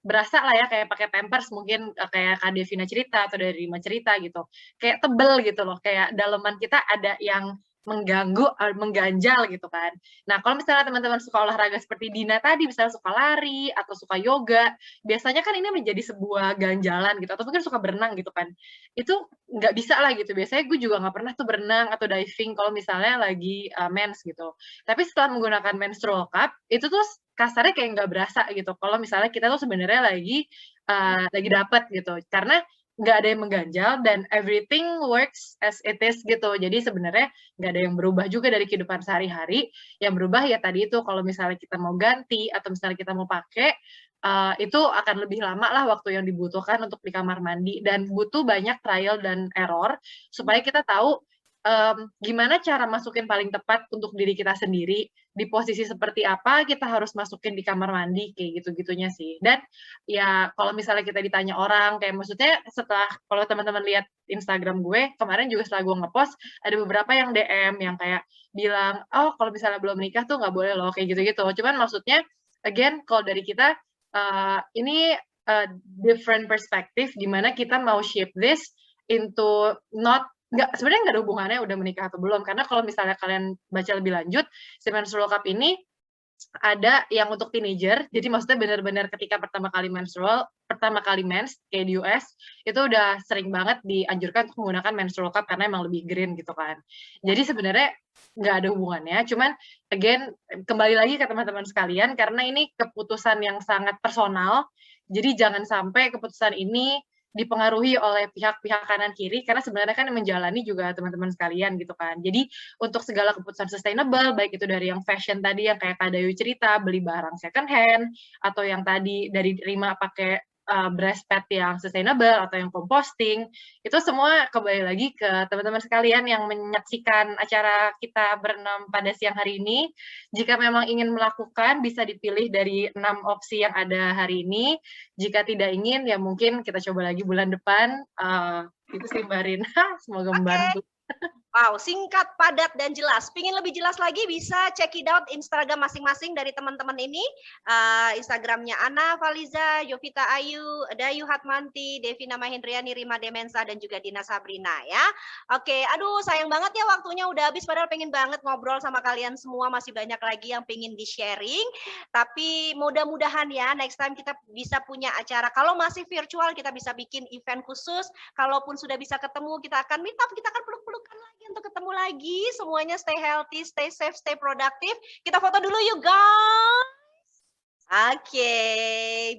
berasa lah ya kayak pakai Pampers mungkin, kayak Kak Devina cerita atau dari Rima cerita gitu, kayak tebel gitu loh, kayak daleman kita ada yang mengganggu, mengganjal gitu kan. Nah, kalau misalnya teman-teman suka olahraga seperti Dina tadi, misalnya suka lari atau suka yoga, biasanya kan ini menjadi sebuah ganjalan gitu, atau mungkin suka berenang gitu kan. Itu nggak bisa lah gitu. Biasanya gue juga nggak pernah tuh berenang atau diving kalau misalnya lagi mens gitu. Tapi setelah menggunakan menstrual cup, itu tuh kasarnya kayak nggak berasa gitu. Kalau misalnya kita tuh sebenarnya lagi dapet gitu. Karena nggak ada yang mengganjal dan everything works as it is gitu. Jadi sebenarnya nggak ada yang berubah juga dari kehidupan sehari-hari. Yang berubah ya tadi itu kalau misalnya kita mau ganti atau misalnya kita mau pakai, itu akan lebih lama lah waktu yang dibutuhkan untuk di kamar mandi dan butuh banyak trial dan error supaya kita tahu gimana cara masukin paling tepat untuk diri kita sendiri, di posisi seperti apa kita harus masukin di kamar mandi, kayak gitu-gitunya sih. Dan ya kalau misalnya kita ditanya orang, kayak maksudnya setelah, kalau teman-teman lihat Instagram gue, kemarin juga setelah gue ngepost, ada beberapa yang DM yang kayak bilang, oh kalau misalnya belum menikah tuh nggak boleh loh, kayak gitu-gitu. Cuman maksudnya, again, kalau dari kita, ini different perspective, dimana kita mau shape this into sebenarnya nggak ada hubungannya udah menikah atau belum, karena kalau misalnya kalian baca lebih lanjut, si menstrual cup ini ada yang untuk teenager, jadi maksudnya benar-benar ketika pertama kali mens kayak di US, itu udah sering banget dianjurkan untuk menggunakan menstrual cup karena emang lebih green gitu kan. Jadi sebenarnya nggak ada hubungannya, cuman again kembali lagi ke teman-teman sekalian karena ini keputusan yang sangat personal, jadi jangan sampai keputusan ini dipengaruhi oleh pihak-pihak kanan kiri karena sebenarnya kan yang menjalani juga teman-teman sekalian gitu kan. Jadi untuk segala keputusan sustainable baik itu dari yang fashion tadi yang kayak Kak Dayu cerita beli barang second hand atau yang tadi dari Rima pakai breast pad yang sustainable atau yang composting, itu semua kembali lagi ke teman-teman sekalian yang menyaksikan acara kita berenam pada siang hari ini. Jika memang ingin melakukan, bisa dipilih dari 6 opsi yang ada hari ini. Jika tidak ingin, ya mungkin kita coba lagi bulan depan. Itu sih Mbak Rina, semoga membantu. Wow, singkat, padat, dan jelas. Pingin lebih jelas lagi bisa check it out Instagram masing-masing dari teman-teman ini. Instagramnya Ana Faliza, Yovita Ayu, Dayu Hatmanti, Devina Mahendriani, Rima Demensa, dan juga Dina Sabrina ya. Oke, aduh sayang banget ya waktunya udah habis. Padahal pengen banget ngobrol sama kalian semua. Masih banyak lagi yang pengen di-sharing. Tapi mudah-mudahan ya next time kita bisa punya acara. Kalau masih virtual kita bisa bikin event khusus. Kalaupun sudah bisa ketemu kita akan meet up, kita akan peluk-pelukan lagi untuk ketemu lagi. Semuanya stay healthy, stay safe, stay productive. Kita foto dulu yuk guys. Oke,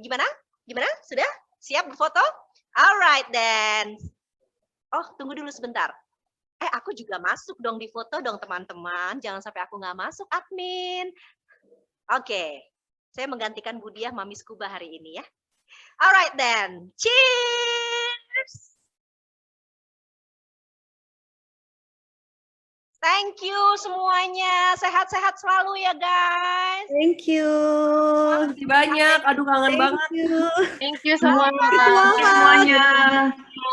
gimana? Gimana? Sudah? Siap berfoto? Alright then. Oh, tunggu dulu sebentar. Aku juga masuk dong di foto dong teman-teman. Jangan sampai aku nggak masuk admin. Oke, saya menggantikan Budiah Mami Scuba hari ini ya. Alright then. Cheers. Thank you semuanya. Sehat-sehat selalu ya guys. Thank you. Makasih banyak. Aduh kangen banget. Thank you semuanya. Semuanya.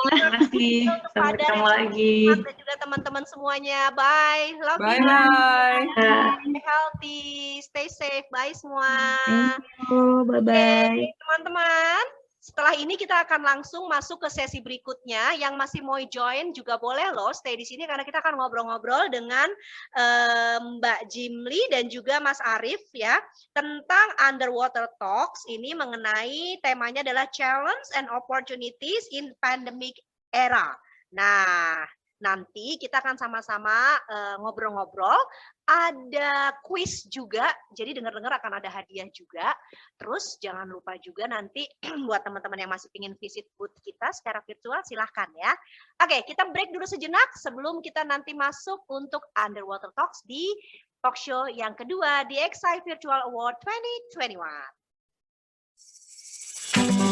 Terima kasih. Sampai ketemu lagi. Dan juga teman-teman semuanya. Bye. Love you. Bye-bye. Stay healthy. Stay safe. Bye semua. Thank you. Bye-bye. Teman-teman. Setelah ini kita akan langsung masuk ke sesi berikutnya. Yang masih mau join juga boleh loh stay di sini karena kita akan ngobrol-ngobrol dengan Mbak Jimli dan juga Mas Arief ya tentang Underwater Talks. Ini mengenai temanya adalah Challenge and Opportunities in Pandemic Era. Nah, nanti kita akan sama-sama ngobrol-ngobrol, ada quiz juga, jadi dengar-dengar akan ada hadiah juga. Terus jangan lupa juga nanti buat teman-teman yang masih ingin visit booth kita secara virtual, silahkan ya. Oke, kita break dulu sejenak sebelum kita nanti masuk untuk Underwater Talks di talk show yang kedua di XI Virtual Award 2021.